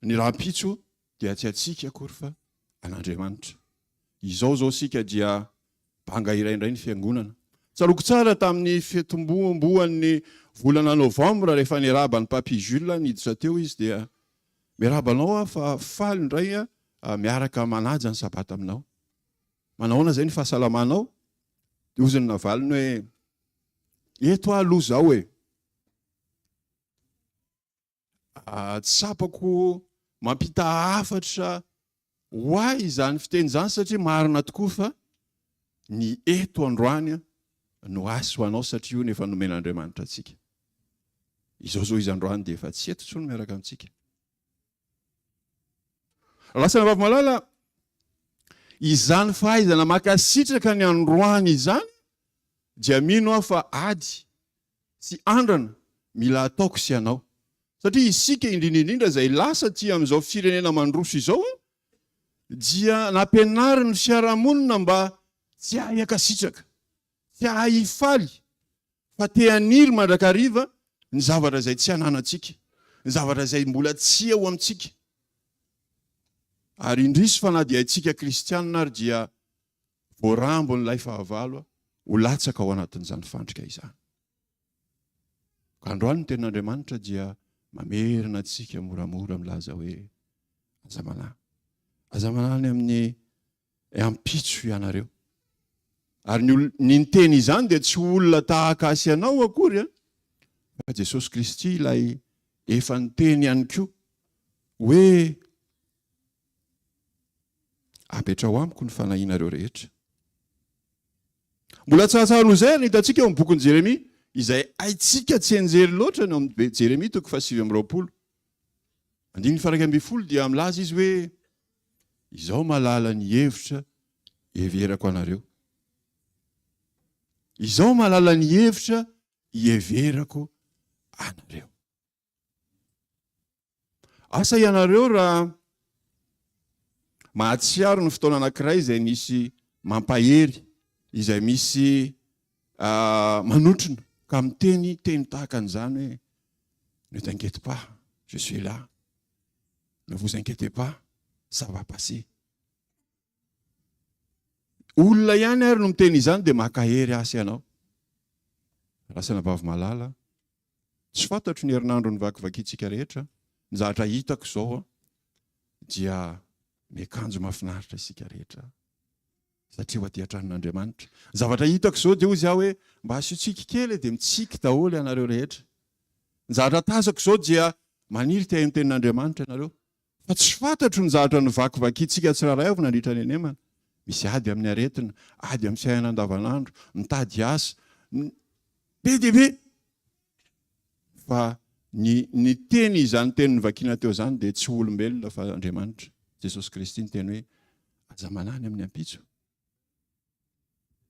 ny raha-pitso dia tsy atsika akory fa an'Andriamanitra. Izao zao sika dia banga iraindray ny fiangonana. Tsaroko tsara tamin'ny fitomboamboan'ny volana novambra rehefa niraba ny Papy Jules niditra teo izy dia mirabanao fa faly indray miaraka manaja ny sabata aminao. Manahoana zay ny fahasalamanao? Dia ozy ny navaliny hoe eto aloha zao hoe tsapako mampita hafatra hoay izany fiteny izany satria marina tokoa fa ny eto androany no asy ho anao satria io nefa nomen'Andriamanitra antsika. Izao zao izy androany dia efa tsy eto tsony miaraka amintsika. Lasana vavy malala, izany fahaizana makasitraka ny androany izany dia mino aho fa ady sy andrana mila ataoko sy anao. Satria isika indrindrindrindra izay lasa ty amin'izao firenena mandroso izao dia nampianariny fiarahamonina mba tsy ahay akasitraka, tsy ahay hifaly, fa te haniry mandrakariva ny zavatra izay tsy ananantsika, ny zavatra izay mbola tsy ao amintsika. Ary indrisy fa na dia itsika kristianina ary dia voarambo ny lay fahavalo ho latsaka ao anatin'izany fandrika izany. Ka androany ny tenin'Andriamanitra dia mamerina antsika moramora milaza hoe aza manany amin'ny ampitso ianareo. Ary ny niteny izany dia tsy olona tahaka asy anao akory fa Jesosy Kristy ilay efa niteny ihany koa hoe apetra ho amiko ny fanahinareo rehetra. Mbola tsaratsara ho zay ny hitantsika eo amin'ny bokin'i Jeremia izay haitsika tsy enjery loatra ny amin'ny Jeremia 7:20. Andiny faranky ambin'ny folo dia milaza izy hoe izao malala ny hevitra heverako anareo. Izao malala ny hevitra heverako anareo. Asa ianareo raha mahatsiaro ny fotoana anankiray izay misy mampahery, izay misy manotrona ka miteny teny tahaka an'izany hoe ne t'inquiète pas, je suis là. Ne vous inquiétez pas, ça va passer. Olona ihany ary no miteny izany dia makahery asa ianao. Rasana vavy malala, tsy fantatro ny herinandro ny vakivakitsika rehetra. Ny zavatra hitako izao dia miakanjo mahafinaritra isika rehetra satria ho aty an-tranon'Andriamanitra. Zavatra hitako izao dia ozy aho hoe mba asiotsika kely dia mitsiky daholo ianareo rehetra. Ny zavatra tazako izao dia maniry ty amin'ny tenin'Andriamanitra ianareo. Fa tsy fantatro ny zavatra ny vakivakitsika tsiraray avy nandritra ny anemana. Misy ady amin'ny aretina, ady amin'ny fiainana andavanandro, mitady asa, be dia be. Fa ny teny izany teny vakiana teo izany dia tsy olombelona fa Andriamanitra. Jesosy Kristy ny teny hoe aza manany amin'ny ampitso.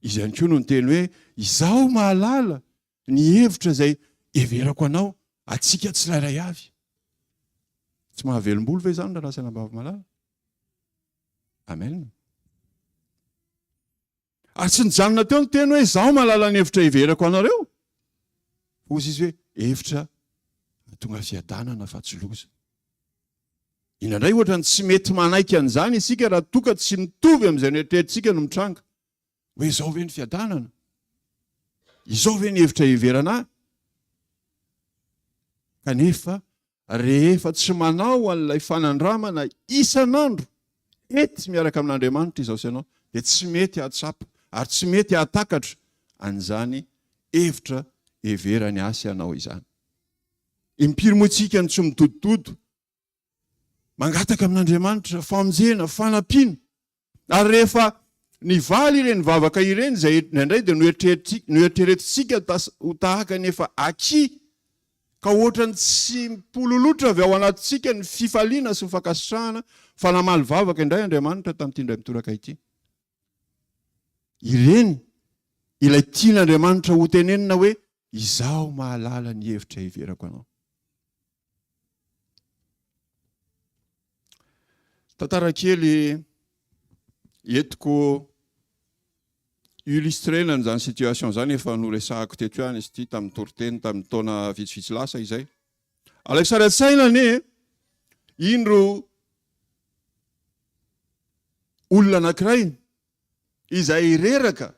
Izy ihany koa no ny teny hoe izaho mahalala ny hevitra izay heverako anao, atsika tsirairay avy. Tsy mahavelombolo ve izany raha lasana vavy malala? Amen. Ary tsy nijanona teo ny teny hoe izaho mahalala ny hevitra heverako anareo. Ozy izy hoe hevitra tonga fiadanana fa tsy loza. Inandray ohatra ny tsy mety manaiky an'izany isika raha toka tsy mitovy amin'izay noeritreretintsika no mitranga. Hoe izao ve ny fiadanana? Izao ve ny hevitra heverana? Kanefa rehefa tsy manao an'ilay fanandramana isan'andro ety miaraka amin'Andriamanitra izao sy ianao dia tsy mety hahatsapa ary tsy mety hahatakatra an'izany hevitra heverany asa ianao izany. Impiry-moitsika ny tsy midodododo mangataka amin'Andriamanitra famonjena, fanampiana. Ary rehefa nivaly ireny vavaka ireny izay indray dia noeritreretintsika ho tahaka nefa aky ka ohatrany tsy pololotra avy ao anatintsika ny fifaliana sy ny fankasitrahana fa namaly vavaka indray Andriamanitra tamin'ity indray mitoraka ity. Ireny ilay tian'Andriamanitra ho tenenina hoe izaho mahalala ny hevitra hiverako anao. Tantara kely entiko illustrena an'izany situation zany efa noresahako teto ihany izy ity tamin'ny toriteny tamin'ny taona vitsivitsy lasa izay. Alaiko sary an-tsaina anie indro olona anankiray izay reraka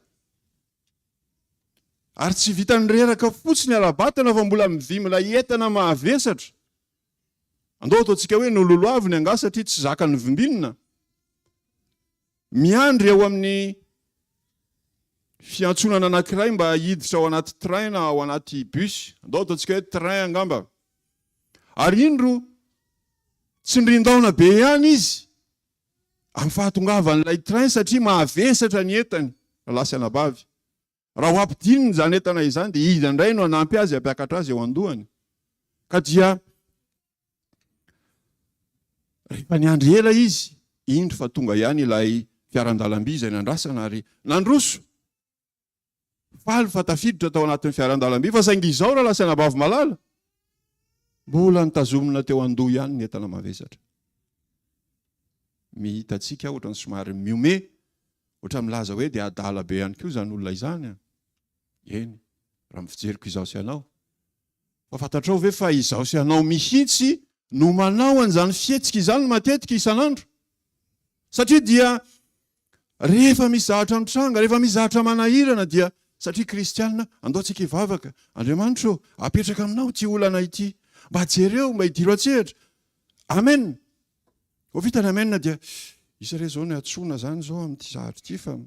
ary tsy vitany reraka fotsiny alabatana fa mbola mivimila entana mahavesatra. Andao ataontsika hoe nololoaviny anga satria tsy zakany vimbinina. Miandry ao amin'ny fiantsonana anankiray mba hiditra ao anaty train na ao anaty bus. Andao ataontsika hoe train angamba. Ary indro tsy nirindahona be ihany izy amin'ny fahatongavan'ilay train satria mahavesatra ny entany lasy anabavy. Raha ho ampidininy izany entana izany dia izy indray no hanampy azy hampiakatra azy eo an-dohany. Ka dia rehefa niandry ela izy, indro fa tonga ihany ilay fiarandalam-by izay nandrasana ary nandroso. Faly fa tafiditra tao anatin'ny fiarandalam-by fa saingy izao raha lasy anabavy malala. Mbola nitazomina teo an-doha ihany ny entana mavesatra. Mihitantsika ohatrany somary miome, ohatra milaza hoe dia adala be ihany koa izany olona izany. Eny, raha mifijeriko izao sy anao. Fa fantatrao ve fa izao sy anao mihitsy no manao an'izany fihetsika izany matetika isan'andro. Satria dia rehefa misy zavatra mitranga, rehefa misy zavatra manahirana dia satria kristianina andaontsika hivavaka. Andriamanitra apetraka aminao ity olana ity. Mba jereo, mba hidiro atsehatra. Amen. Ho vitany amen dia isa re zao ny atsona zany zao amin'ity zavatra ity fa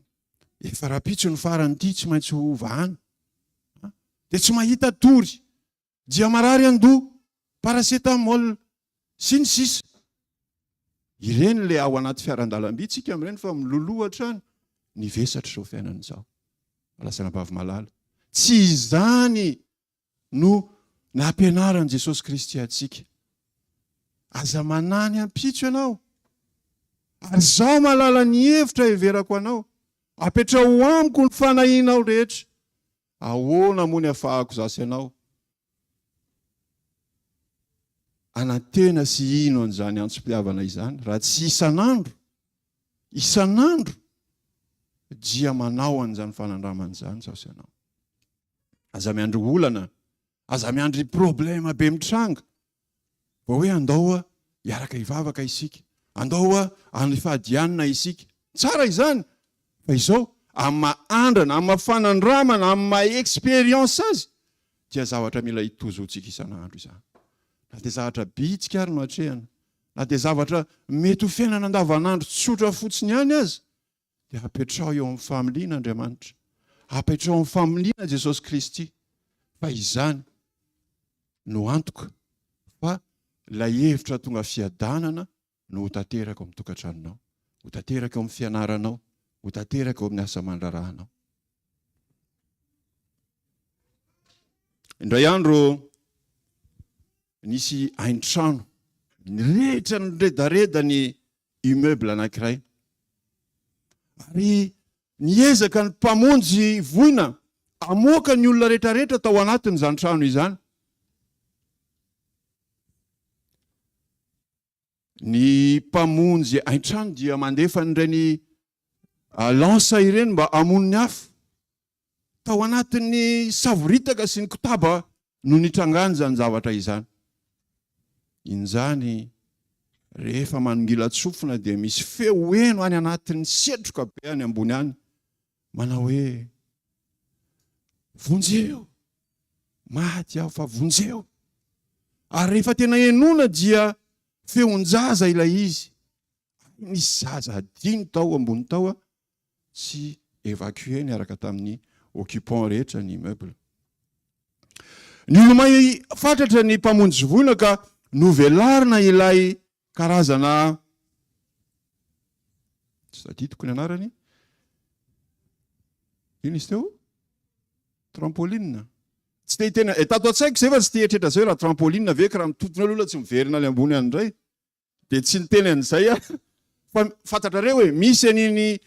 efa rapitso ny farany ity tsy maintsy ho vahana. Dia tsy mahita tory, dia marary an-doha, paracetamol, sy ny sisa. Ireny le ao anaty fiarandalam-by tsika amin'ireny fa miloloha hatrany ny vesatra izao fiainana izao. Lasa anabavy malala. Tsy izany no nampianaran'i Jesosy Kristy antsika. Aza manany ampitso ianao. Ary zaho malala ny hevitra hiverako anao. Apetrao amiko ny fanahinao rehetra. Ahoana moa ny ahafahako zasy ianao? Anantena sy ino an'izany antsom-pitiavana izany raha tsy isan'andro dia manao an'izany fanandramana izany zaho sy ianao. Aza miandry olana, aza miandry problema be mitranga. Vao hoe andao hiaraka hivavaka isika, andao any fahadianana isika. Tsara izany, fa izao amin'ny mahandrana, amin'ny mafanandramana, amin'ny ma-expérience azy dia zavatra mila hitozontsika isan'andro izany. Na dia zavatra bitsika ary no hatrehana, na dia zavatra mety ho fiainana andavanandro tsotra fotsiny ihany aza, dia apetrao eo amin'ny familian'Andriamanitra, apetrao amin'ny familiana Jesosy Kristy. Fa izany no antoka fa ilay hevitra tonga fiadanana no ho tanteraka ao amin'ny tokantranonao, ho tanteraka ao amin'ny fianaranao, ho tanteraka ao amin'ny asa aman-drarahanao. Indray andro nisy hain-trano nirehetra niredareda ny immeuble anankiray. Ary niezaka ny mpamonjy voina amoaka ny olona rehetrarehetra tao anatiny izany trano izany. Ny mpamonjy hain-trano dia mandefa n'ireny lansa ireny mba hamono ny afo. Tao anatin'ny savoritaka sy ny kotaba no nitrangany izany zavatra izany. Inzany rehefa manongila tsofina dia misy feo eno any anatin'ny setroka be any ambony any. Manao hoe vonjeo, maty aho fa vonjeo. Ary rehefa tena enona dia feon-jaza ilay izy. Misy zaza adiny tao ambony tao tsy évacué niaraka tamin'ny occupant rehetra ny immeuble. Ny olomay fatratra ny mpamonjy voina ka novelarina ilay karazana, tsy tadidiko ny anarany, ino izy teo? Trampoline. tsy te hitena tato an-tsaiko zay fa tsy te hieritreritra zay raha trampoline veka raha mitotona aloha tsy miverina any ambony any indray de tsy niteny an'izay a fa fantatrareo hoe misy an'iny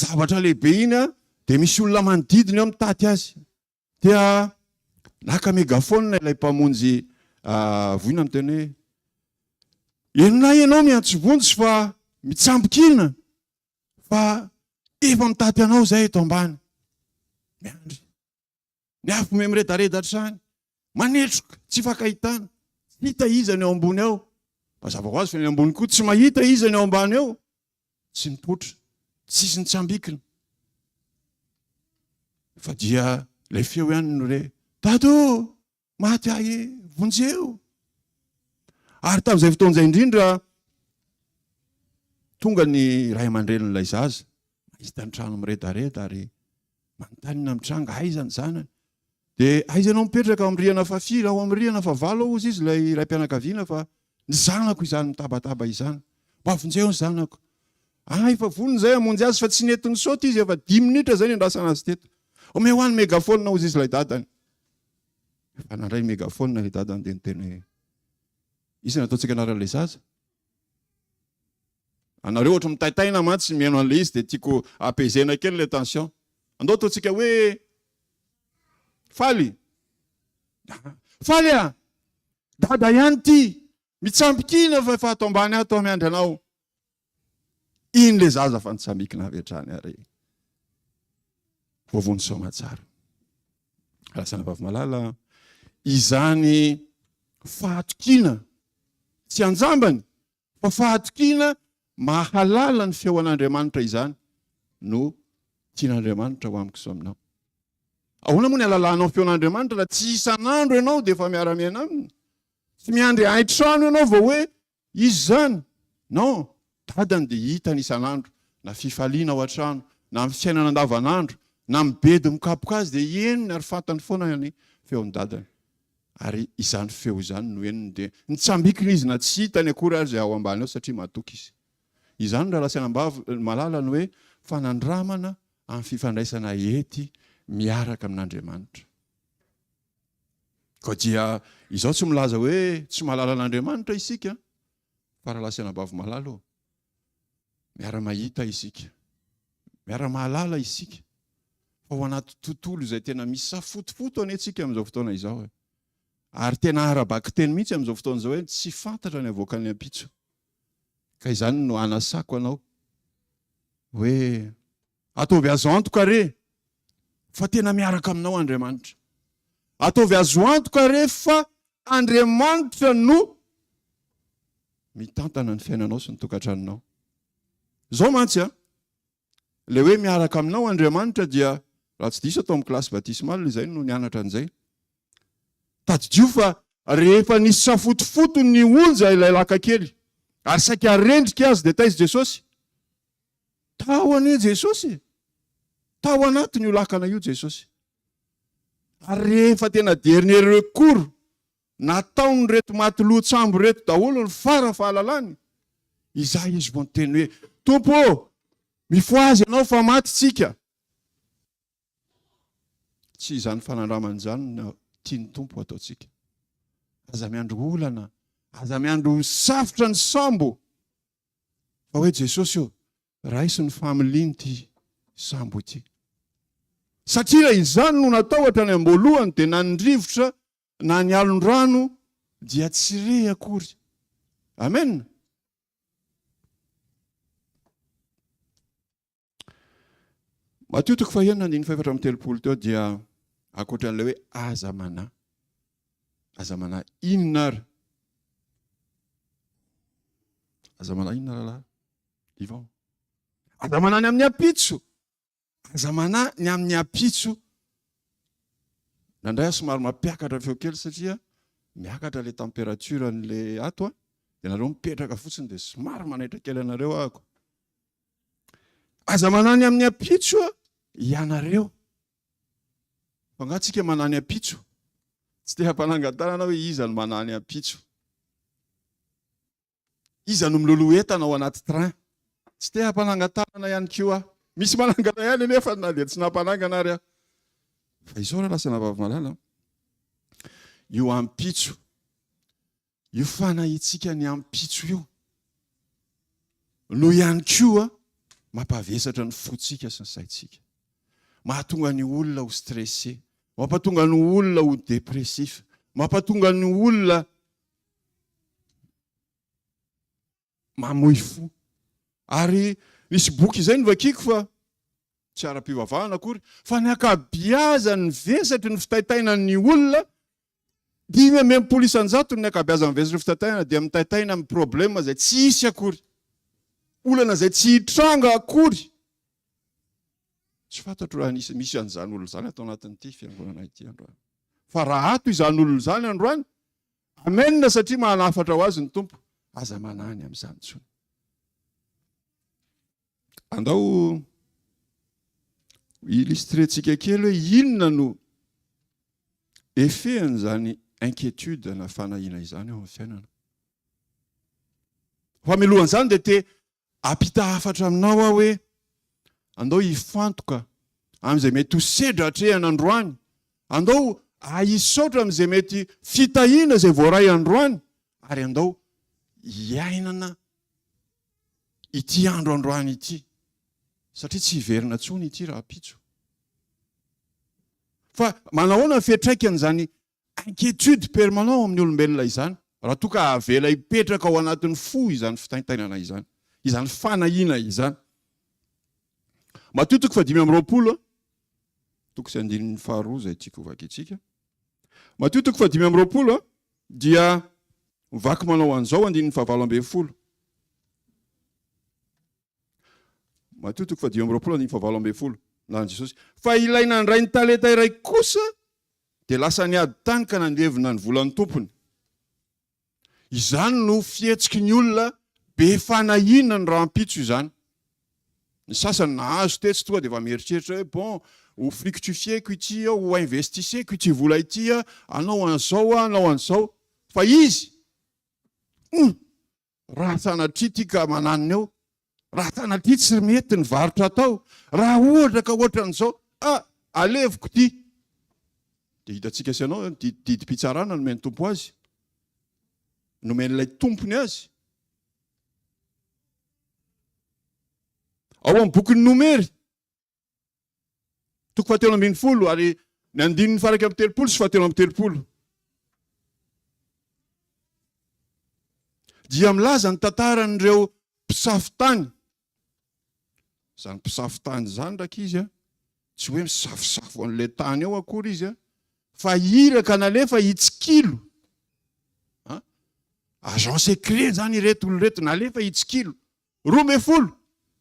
zavatra lehibe iny a de misy olona manodidina eo mitaty azy dia naka mégafone ilay mpamonjy voina miteny hoe enona ianao miantsovontsy fa mitsambokina fa efa mitaty anao zay eto ambany miandry ny afo miredareda trany manetroka tsy fakahitana tsy hita izany eo ambony ao mazava ho azy fa ny ambony koa tsy mahita izany eo ambany eo tsy mipotra tsisy nitsambikina fa dia lay feo ihany no re dado maty ahy vonjeo ary tamin'izay fotoan'izay indrindra tonga ny ray aman-dren'ilay zaza mahita ny trano miredareda ary manontanina mitranga aizany zanany de aizanao mipetraka amin'ny rihana fa 4 ao amin'ny rihana fa 5 ao izy lay ray mpianakaviana fa ny zanako izany mitabataba izany mba vonjeo ny zanako efa vonony zay amonjy azy fa tsy netiny saoty izy efa 10 minitra zay ny andrasana azy teto ome hoany mégafone ozy izy lay dadany fa nandray mégafone lay dadany de niteny izy nataontsika anaran'lay zaza anareo ohatra mitaitaina mantsy mihaino an'lay izy de tiako apaisena kely le tension andao ataontsika hoe faly a dada ihany ty mitsambikina fa efa ato ambany ato miandry anao iny le zaza fa nitsambikina avy hatrany ary vovony somatsara alasana vavy malala izany fahatokina tsy anjambany fa fahatokina mahalala ny feo an'Andriamanitra izany no tian'Andriamanitra ho amiko so aminao ahoana moa ny alalanao ny feon'Andriamanitra raha tsy isan'andro ianao de efa miara-miaina aminy tsy miandry aitrano ianao vao hoe izy zany non dadany de hita ny isan'andro na fifaliana ao an-trano na amin'ny fiainana andavanandro na mibedy mikapoka azy de enony ary fantany foana ny feon'ny dadany ary izany feo izany no enony de nitsambikina izy na tsy hitany akory ary zay ao ambany ao satria matoky izy izany raha lasanambavy malala ny hoe fanandramana amin'ny fifandraisana ety miaraka amin'Andriamanitra ko dia izao tsy milaza hoe tsy mahalala an'Andriamanitra isika fa raha lasanambavy malala miara-mahita isika miara-mahalala isika fa ho anaty tontolo izay tena misy safotofoto ane antsika amin'izao fotoana izao ary tena arabaky teny mihitsy amin'izao fotoana izao hoe tsy fantatra ny avoakany ampitso ka izany no anasako anao hoe ataovy azo antoka re fa tena miaraka aminao Andriamanitra ataovy azo antoka re fa Andriamanitra no mitantana ny fiainanao sy ny tokantranonao zao mantsy le hoe miaraka aminao Andriamanitra dia raha tsy diso atao amin'ny klasy baptismale izay no nianatra an'izay tadidio fa rehefa nisy safotofoto ny onja ilay laka kely ary saika rendrika azy de taizy Jesosy tao ane Jesosy tao anatiny io lakana io Jesosy ary rehefa tena dernier recours nataony reto maty lotsambo reto daholo ny fara fahalalany izay izy vao niteny hoe tompo mifoazy ianao fa maty tsika tsy izany fanandramana izany tiany tompo ataotsika aza miandro olana aza miandro safotra ny sambo fa hoe Jesosy io raisy ny familiany ty sambo ity satria izany no natao hatrany amboalohany de na ny rivotra na ny alon-drano dia tsy re akory amen Mateo 4:7 teo dia akoatran'ilay hoe aza mana inona ary aza mana inona rahalahy Ivan aza mana ny amin'ny apitso aza mana ny amin'ny apitso nandray somary mampiakatra feo kely satria miakatra le température n'le ato de nareo mipetraka fotsiny de somary manaitra kely anareo ahako aza manany amin'ny apitso ianareo fa ngatsika manany apitso tsy te hampanangatanana hoe iza no manany apitso iza no miloloha entana ao anaty train tsy te hampanangatanana ihany koa misy manangana ihany nefa na de tsy nampanangana ary fa izao raha lasana vavy malala io ampitso, io fanahintsika ny ampitso io no ihany koa mampavesatra ny fotsika sy ny saitsika, mahatonga ny olona ho stressé, mampatonga ny olona ho dépressif, mampatonga ny olona mamoy fo. Ary nisy boky izay novakiko fa tsy ara-pivavahana akory, fa ny akabeazany vesatry ny fitaitainan'ny olona 5 ny akabeazany vesatry ny fitaitaina dia mitaitaina amin'ny problema zay tsy hisy akory, olana zay tsy hitranga akory. Tsy fantatro raha misy an'izany olona zany atao anatin'ity fiangonana ity androany. Fa raha ato izany olona zany androany, amenna satria manafatra ho azy ny tompo, aza manany amin'izany tsony. Andao illustrentsika kely hoe inona no effet-n'izany inquiétude na fanahina izany eo amin'ny fiainana. Famelohan'izany dia te ampita hafatra aminao aho hoe andao hifantoka amin'izay mety ho sedra hatrehana androany, andao ahisaotra amin'izay mety fitahina izay voaray androany, ary andao hiainana ity andro androany ity, satria tsy hiverina tsony ity raha pitso. Fa manahoana ny fiantraikan'izany inquiétude permanent amin'ny olombelona izany, raha toa ka avela hipetraka ao anatin'ny fo izany fitaitainana izany, izany fanahina izany. Mateo 5:20, toko sy 2 zay tiako vakitsika. Mateo 5:20 dia vaky manao an'izao 7:20. Mateo 5:20 na Jesosy, fa ilaina andray ny talenta iray kosa dia lasa niady tany ka nandevina ny volan'ny tompony. Izany no fihetsiky ny olona be fanahina ny raha ampitso izany. Ny sasany nahazo tetsy toa dia efa mieritreritra hoe bon, ho fructifieko ity, ho investiseko ity vola ity, anao an'izao, anao an'izao. Fa izy raha sanatria tia ka mananina eo, raha sanatria tsy mety ny varotra atao, raha ohatra ka ohatran'izao, aleviko ty. Dia hitantsika sy anao didim-pitsarana nomeny tompo azy, nomen'ilay tompony azy. Ao amin'ny boky ny Nomery, 7:20 ary ny 9:30 sy 7:30. Dia milaza ny tantaran'ireo mpisafitany. Zany mpisafitany zany ndraky izy, tsy hoe misafosafo an'ilay tany ao akory izy, fa iraka nalefa hitsikilo. Agent secret zany ireto olo reto, nalefa hitsikilo 12.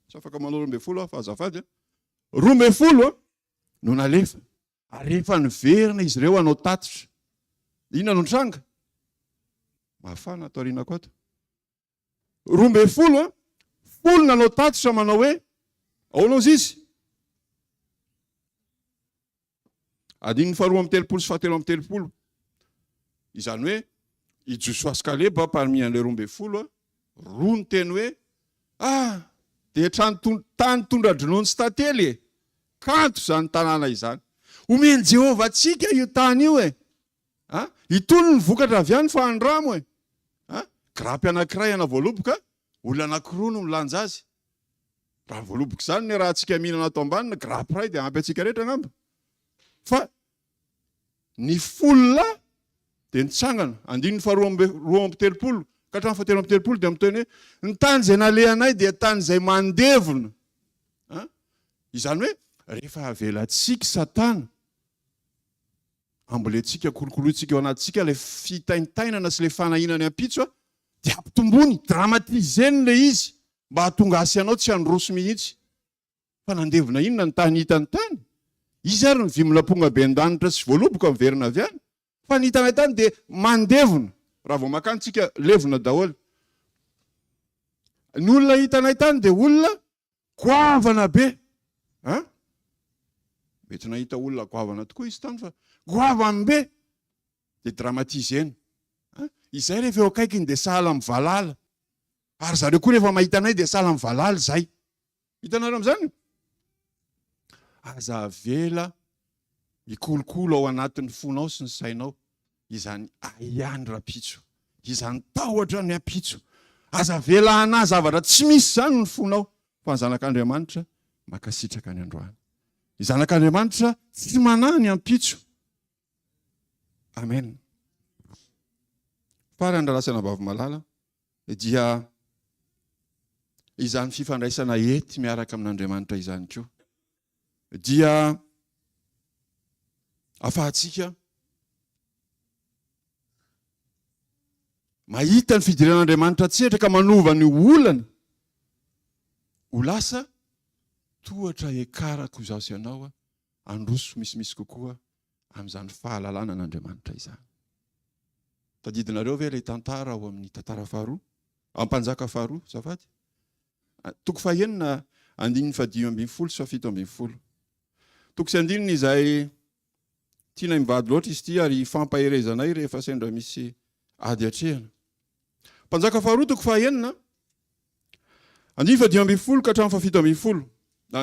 Tsy afaka manao 12 fa azafady. 12 no nalefa. Ary rehefa niverina izy ireo anao tatitra. Inona no tranga? Mafana ato aoriana ato. 12 folo nanao tatitra manao hoe aonao izy. 2:30 sy 7:30. Izany hoe i Josua Kaleba parmi an'ilay 12, roa ny teny hoe dia tany tondra-dronono sy tantely kanto zany tanàna izany. Omeny Jehovah atsika io tany io itony ny vokatra avy any fa andramo grapy anankiray ana voaloboka, olona anankiroa no milanja azy. Raha voaloboka zany ny raha antsika mihinana ato ambanina, grapy ray dia ampy antsika rehetra ngamba. Fa ny folona dia nitsangana 2:30 ka hatramin'ny 7:30 dia miteny hoe ny tany izay nalehanay dia tany izay mandevona. Izany hoe rehefa avelantsika Satana, ambolentsika kolokolointsika ao anatintsika ilay fitaintainana sy ilay fanahinany ampitso, dia ampitombony, dramatizeny ilay izy mba hahatonga asy anao tsy handroso mihitsy. Fa nandevona inona ny tany hitany tany? Izy ary ny vimolaponga be an-danitra sy voaloboka miverina avy any. Fa ny hitanay tany dia mandevona. Raha vao makantsika levona daholo. Ny olona hitanay tany dia olona goavana be. Mety nahita olona goavana tokoa izy tany fa goavana be dia dramatizeny. Izay rehefa eo akaikiny dia sahala amin'ny valala. Ary zareo koa rehefa mahita anay dia sahala amin'ny valala zay. Hitanareo amin'izany? Aza avela hikolokolo ao anatin'ny fonao sy ny sainao. izany aiany rapitso, izany tahotra ny apitso, aza velana zavatra tsy misy zany ny fonao, fa ny zanak'Andriamanitra makasitraka ny androany. Ny zanak'Andriamanitra tsy manahy ny ampitso. Amen. Farany ralasana vavy malala dia izany fifandraisana ety miaraka amin'Andriamanitra izany koa, dia afahantsika mahita ny fidiran'Andriamanitra tsetraka manova ny olana ho lasa tohatra ekarako zaho sy ianao androso misimisy kokoa amin'izany fahalalana n'Andriamanitra izany. Tadidinareo ve ilay tantara ao amin'ny tantara faharoa, ampanjaka faharoa, zafady? Toko fahaenina 5:10 sy 7:10. Toko sy andininy izay tiana mivady loatra izy ty ary fampaherezanay rehefa sendra misy ady atrehana. Mpanjaka faharoa toko fahaenina 5:10 ka hatramin'ny 7:10.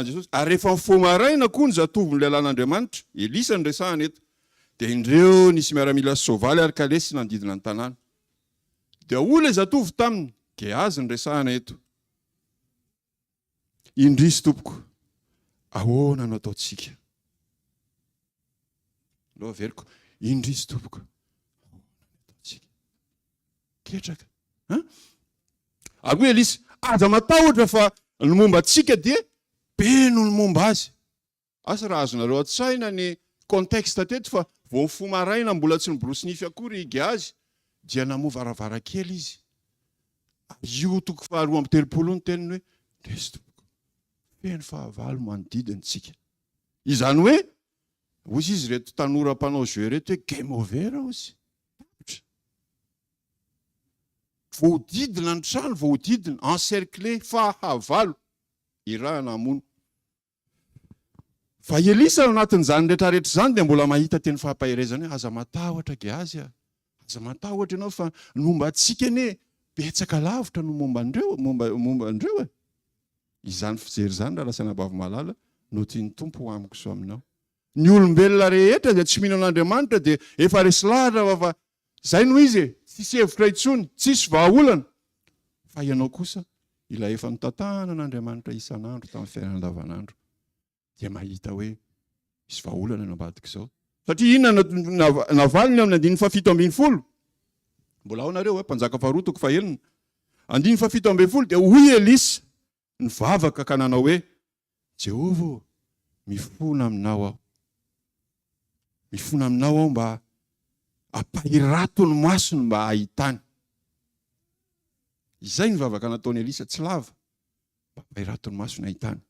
Jesosy, ary rehefa mifomaraina koa ny zatovo ny lelan'Andriamanitra, Elisa ny resahana eto, dia indreo nisy miaramila soavaly ary kalesy nandidina ny tanàna. Dia ola zatovo taminy, Gehazy ny resahana eto. Indrisy tompoko, ahoana no ataotsika? Lo averiko, indrisy tompoko, ahoana no ataotsika? Ketraka. Ary hoe Elisa, aza matahotra fa ny momba antsika dia be no ny momba azy. Asa raha azonareo an-tsaina ny contexte teto fa vao mifomaraina mbola tsy niborosy nify akory Gehazy dia namoa varavarakely izy. Io toko faharoa amby 30 ny teniny hoe ndresy tompoko, feno fahavalo manodidina antsika. Izany hoe hozy izy reto tanora mpanao jeu reto hoe game over hozy. Voadidina ny trano, voadidina encerclé fahavalo irahana amono. Fa Elisa ao anatin'izany rehetrarehetra izany dia mbola mahita teny fahampaherezana hoe aza matahotra Gehazy, aza matahotra ianao fa ny momba antsika ane betsaka lavitra no momba andreo. Izany fijery izany raha lasana vavy malala no tiany Tompo ho amiko so aminao. Ny olombelona rehetra dia tsy mino an'Andriamanitra dia efa resy lahatra fa zay no izy, tsisy hevitra intsony, tsisy vahaolana. Fa ianao kosa ilay efa notatahana an'Andriamanitra isan'andro tamin'ny fiainana andavanandro dia mahita hoe misy vahaolana no ambadika izao. Satria inona navaliny amin'ny 7:10. Mbola ao nareo mpanjaka faharoa toko fahaenina 7:10 dia hoy Elisa nivavaka ka nanao hoe Jehova mifona aminao aho. Mifona aminao aho mba apahirato ny masony mba ahitany. Izay ny vavaka nataony Elisa tsy lava, mba apahirato ny masony ahitany.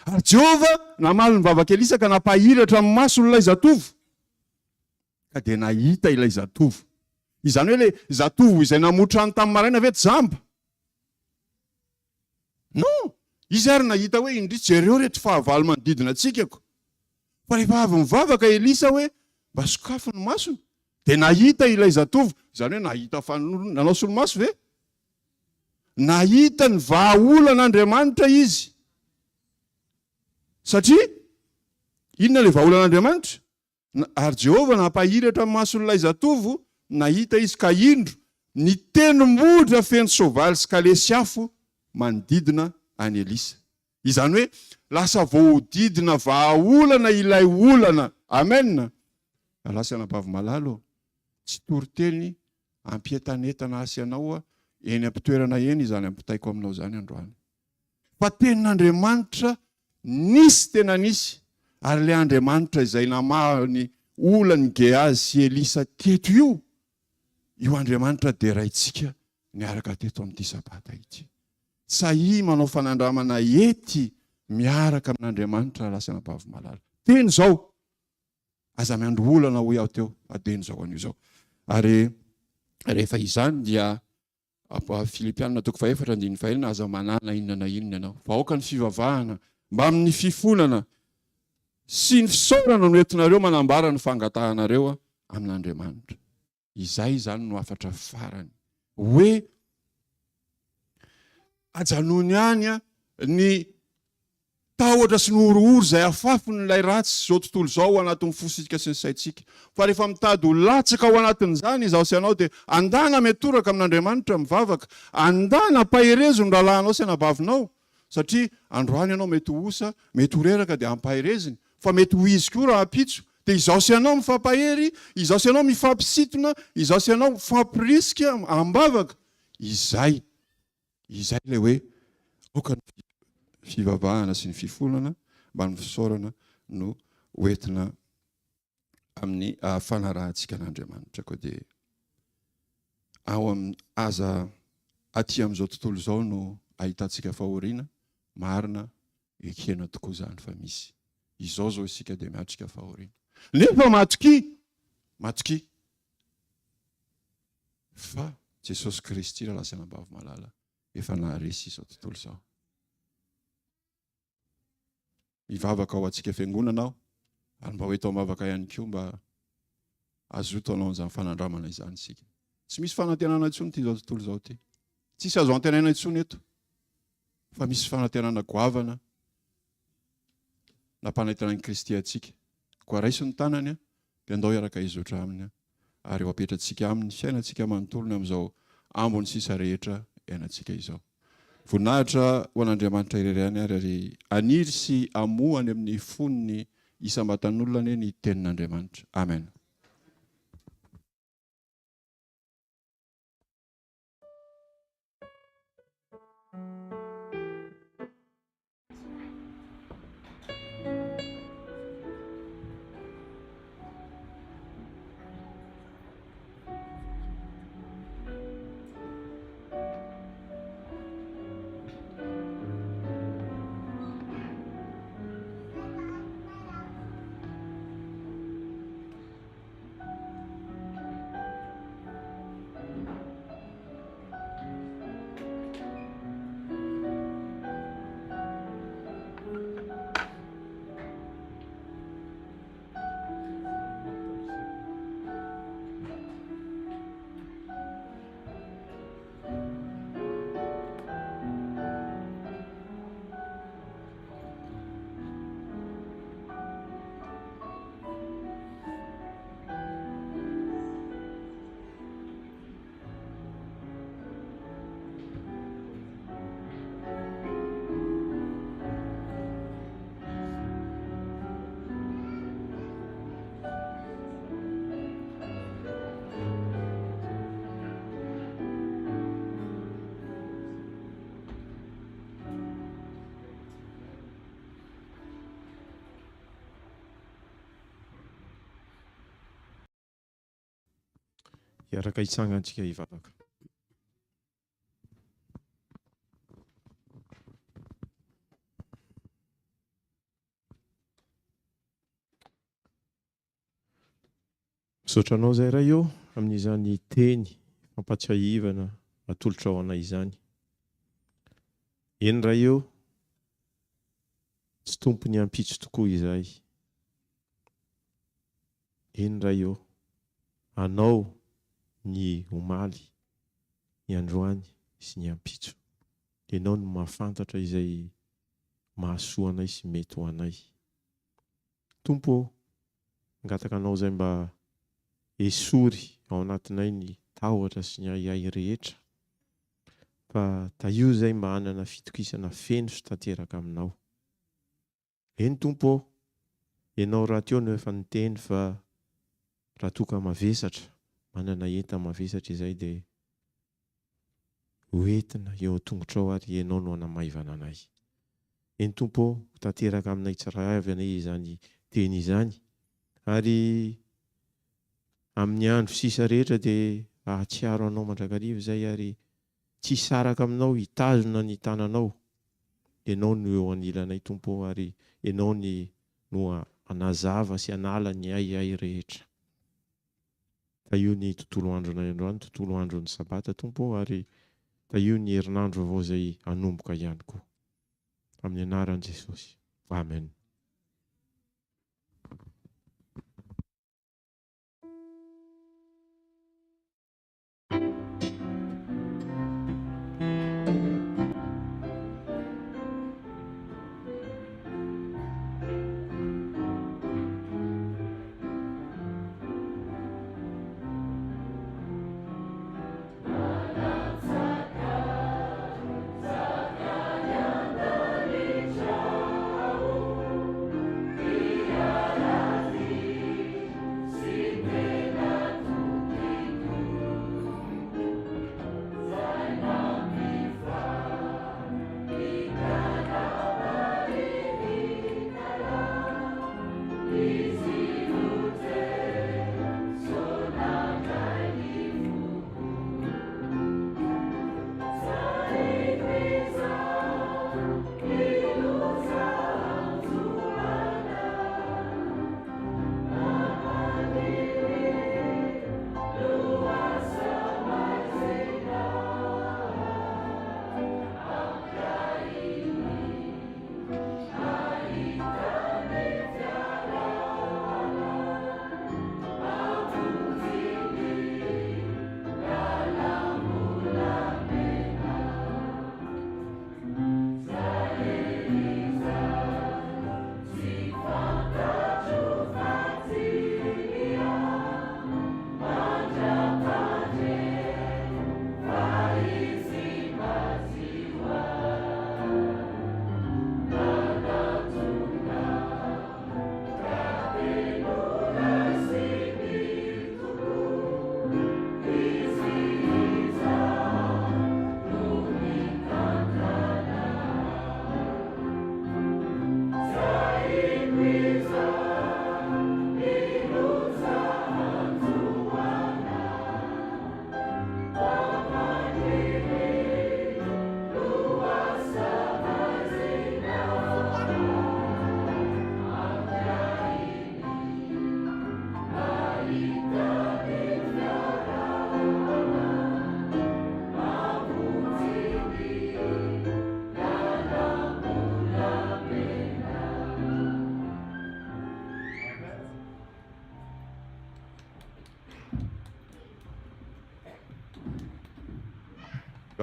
Ary Jehova namaly ny vavaka Elisa ka napahiratra amin'ny masony ilay zatovo. Ka dia nahita ilay zatovo. Izany hoe ilay zatovo izay namotrany tamin'ny maraina ve tsy zamba? Non, izy ary nahita hoe indrisy jereo rehetra fahavalo manodidina atsikako. Fa rehefa avy mivavaka Elisa hoe mba sokafo ny masony, dia nahita ilay zatovo. Izany hoe nahita nanao solomaso ve? Nahita ny vahaolan'Andriamanitra izy. Satria inona ilay vahaolan'Andriamanitra? Ary Jehova napahiratra amin'ny mason'ilay zatovo, nahita izy ka indro ny tendrombohitra feno soavaly sy kalesy afo manodidina any Elisa. Izany hoe lasa voadidina vahaolana ilay olana. Amen. Lasana vavy malalo, tsy toriteny ampientanetana asy ianao eny ampitoerana eny izany ampitaiko aminao zany androany. Fa tenin'Andriamanitra nisy tena nisy. Ary ilay Andriamanitra izay namahy ny olany Gehazy sy Elisa teto io Andriamanitra dia raintsika miaraka teto amin'ity sabata ity. Sahy manao fanandramana ety miaraka amin'Andriamanitra lasana vavy malala. Teny zao, aza miandro olana ho iaho teo, adeny zao an'io zao. Ary rehefa izany dia Filipianina 4:4 aza manana inona na inona ianao. Vahoaka ny fivavahana mba amin'ny fifonana sy ny fisaorana no entinareo manambara ny fangatahanareo amin'Andriamanitra. Izay izany no afatra farany. Hoe ajanony any ny tahotra sy nohorohoro izay afafon'ilay ratsy zao tontolo izao ao anatin'ny fositsika sy ny saitsika. Fa rehefa mitady ho latsaka ao anatin'izany izaho sy ianao dia andana metoraka amin'Andriamanitra mivavaka, andana paherezo ny rahalahinao sy anabavinao, satria androany ianao mety ho osa, mety ho reraka dia ampahireziny, fa mety ho izy koa raha apitso. Dia izaho sy ianao mifampahery, izaho sy ianao mifampisitona, izaho sy ianao mifampirisika ambavaka. Izay ilay hoe aoka fivavahana sy ny fifonana mba ny fisaorana no hoentina amin'ny fanarahantsika an'Andriamanitra. Koa dia aza aty amin'izao tontolo izao no ahitantsika fahoriana, marina ekena tokoa izany fa misy. Izao zao isika dia miatrika fahoriana. Nefa matoky fa Jesosy Kristy raha lasa anambavy malala efa naharesy izao tontolo izao. Mivavaka ao antsika fiangonana ao, ary mba hoetao mavaka ihany koa mba azoto anao an'izany fanandramana izany isika. Tsy misy fanantenana intsony ty izao tontolo izao ty. Tsisy azo antenaina intsony eto. Fa misy fanantenana goavana nampanantenan'i Kristy antsika. Koa raisy ny tanany dia andao hiaraka hizotra aminy ary ho apetratsika amin'ny fiainantsika manontolony amin'izao ambony sisa rehetra iainantsika izao. Voninahitra ho an'Andriamanitra ireny ary aniry sy amohany amin'ny fonony isam-batan'olona ny tenin'Andriamanitra. Amen. Hiaraka hitsangantsika hivavaka. Misaotra anao izay raha eo amin'izany teny mampatsiahivana atolotra ao anay izany. Eny raha eo tsy tompony ampitso tokoa izay. Eny raha eo anao ny omaly, ny androany sy ny ampitso. Ianao no mahafantatra izay mahasoa anay sy mety ho anay. Tompo, angataka anao izay mba esory ao anatinay ny tahotra sy ny aiai rehetra. Fa taio izay mba hanana fitokisana feno sy tanteraka aminao. Eny tompo, ianao raha teo no efa niteny fa raha toka mavesatra, manana entana mavesatra izay dia hoentina eo tongotrao ary ianao no hanamaivana anay. Eny tompo, tanteraka aminay tsara avy anay izany teny izany. Ary amin'ny andro sisa rehetra dia ahatsiaro anao mandrakariva izay ary tsy saraka aminao hitazona ny tananao. Ianao no eo anilanay tompo ary ianao no anazava sy anala ny aiai rehetra. Taio ny tontolo andronay androany, tontolo andron'ny sabata tompo ary taio ny herinandro avao izay hanomboka ihany koa. Amin'ny anaran'i Jesosy. Amen.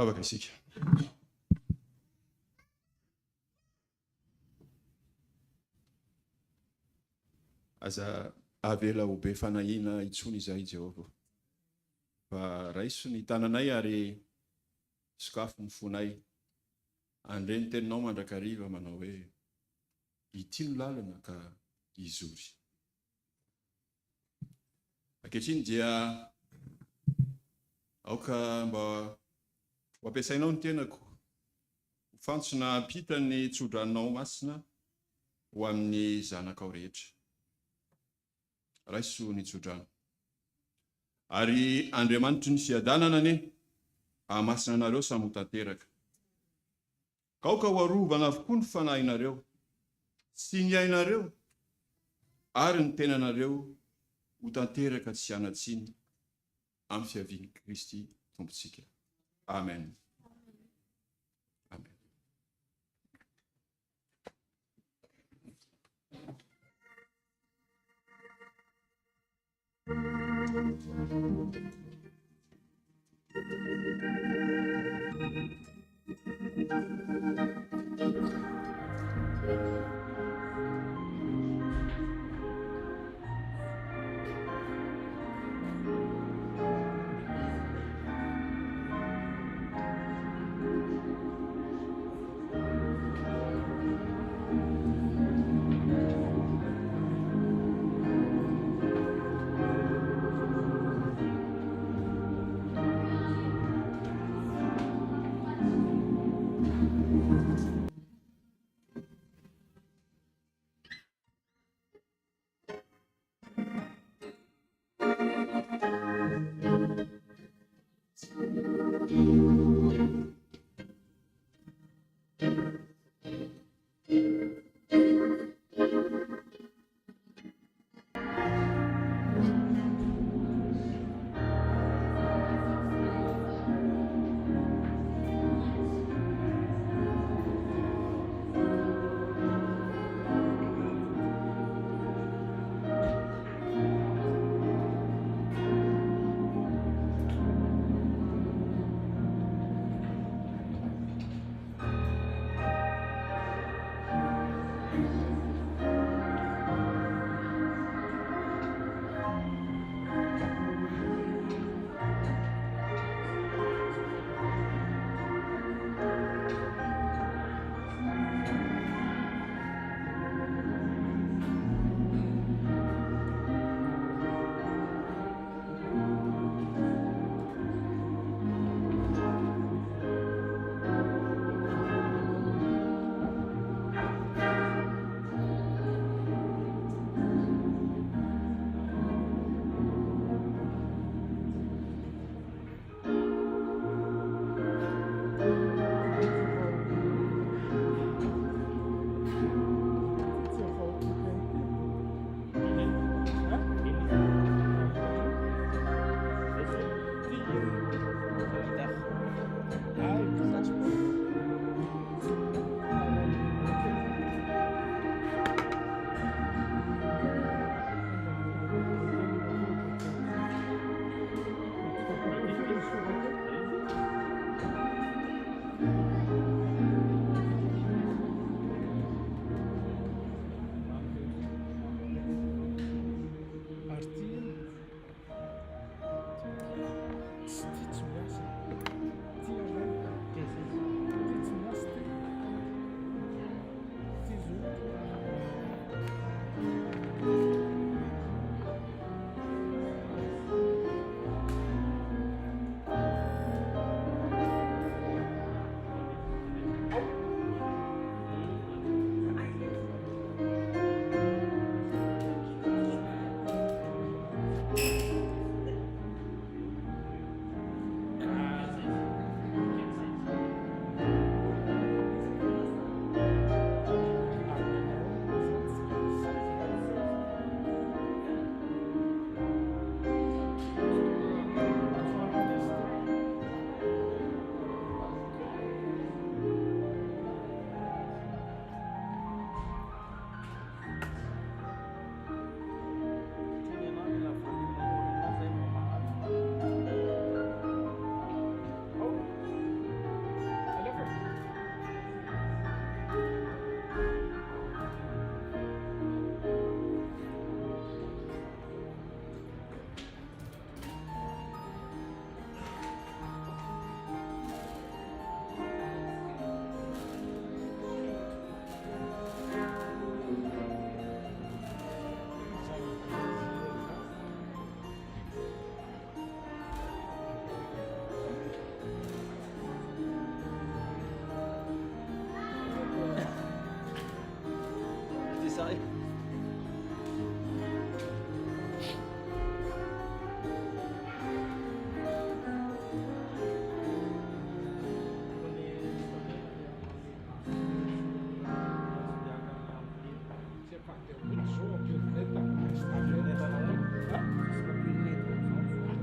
Mivavaka isika. Aza avela ho be fanahina itsony izahay Jehovah. Fa raiso ny tananay ary sakafo mifonay. Andreny teninao mandrakariva manao hoe ity no lalana ka izory. Ankehitriny dia aoka mba ho ampiasainao ny tenako. Ho fantsona ampita ny tsodranao masina ho amin'ny zanakao rehetra. Raiso ny tsodrano. Ary Andriamanitry ny fiadanana ane amasina anareo samy ho tanteraka. Kaoka ho arovana avokoa ny fanahinareo sy ny ainareo ary ny tenanareo ho tanteraka tsy anatsiny amin'ny fiavian'i Kristy Tompontsika. Amen. Amen.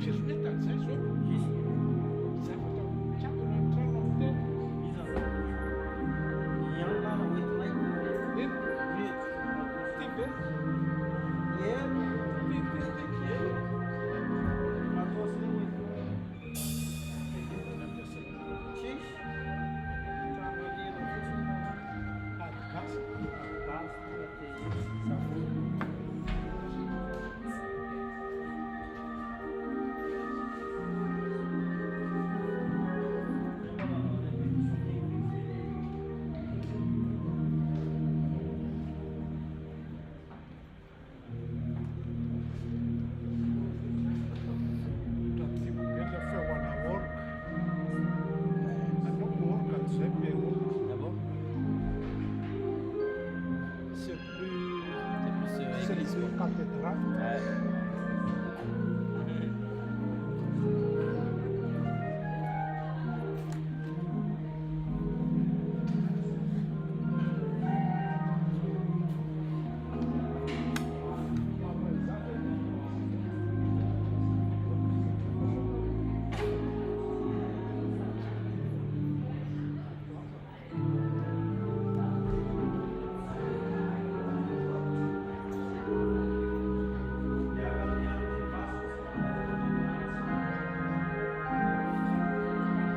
C'est plus cathédrale.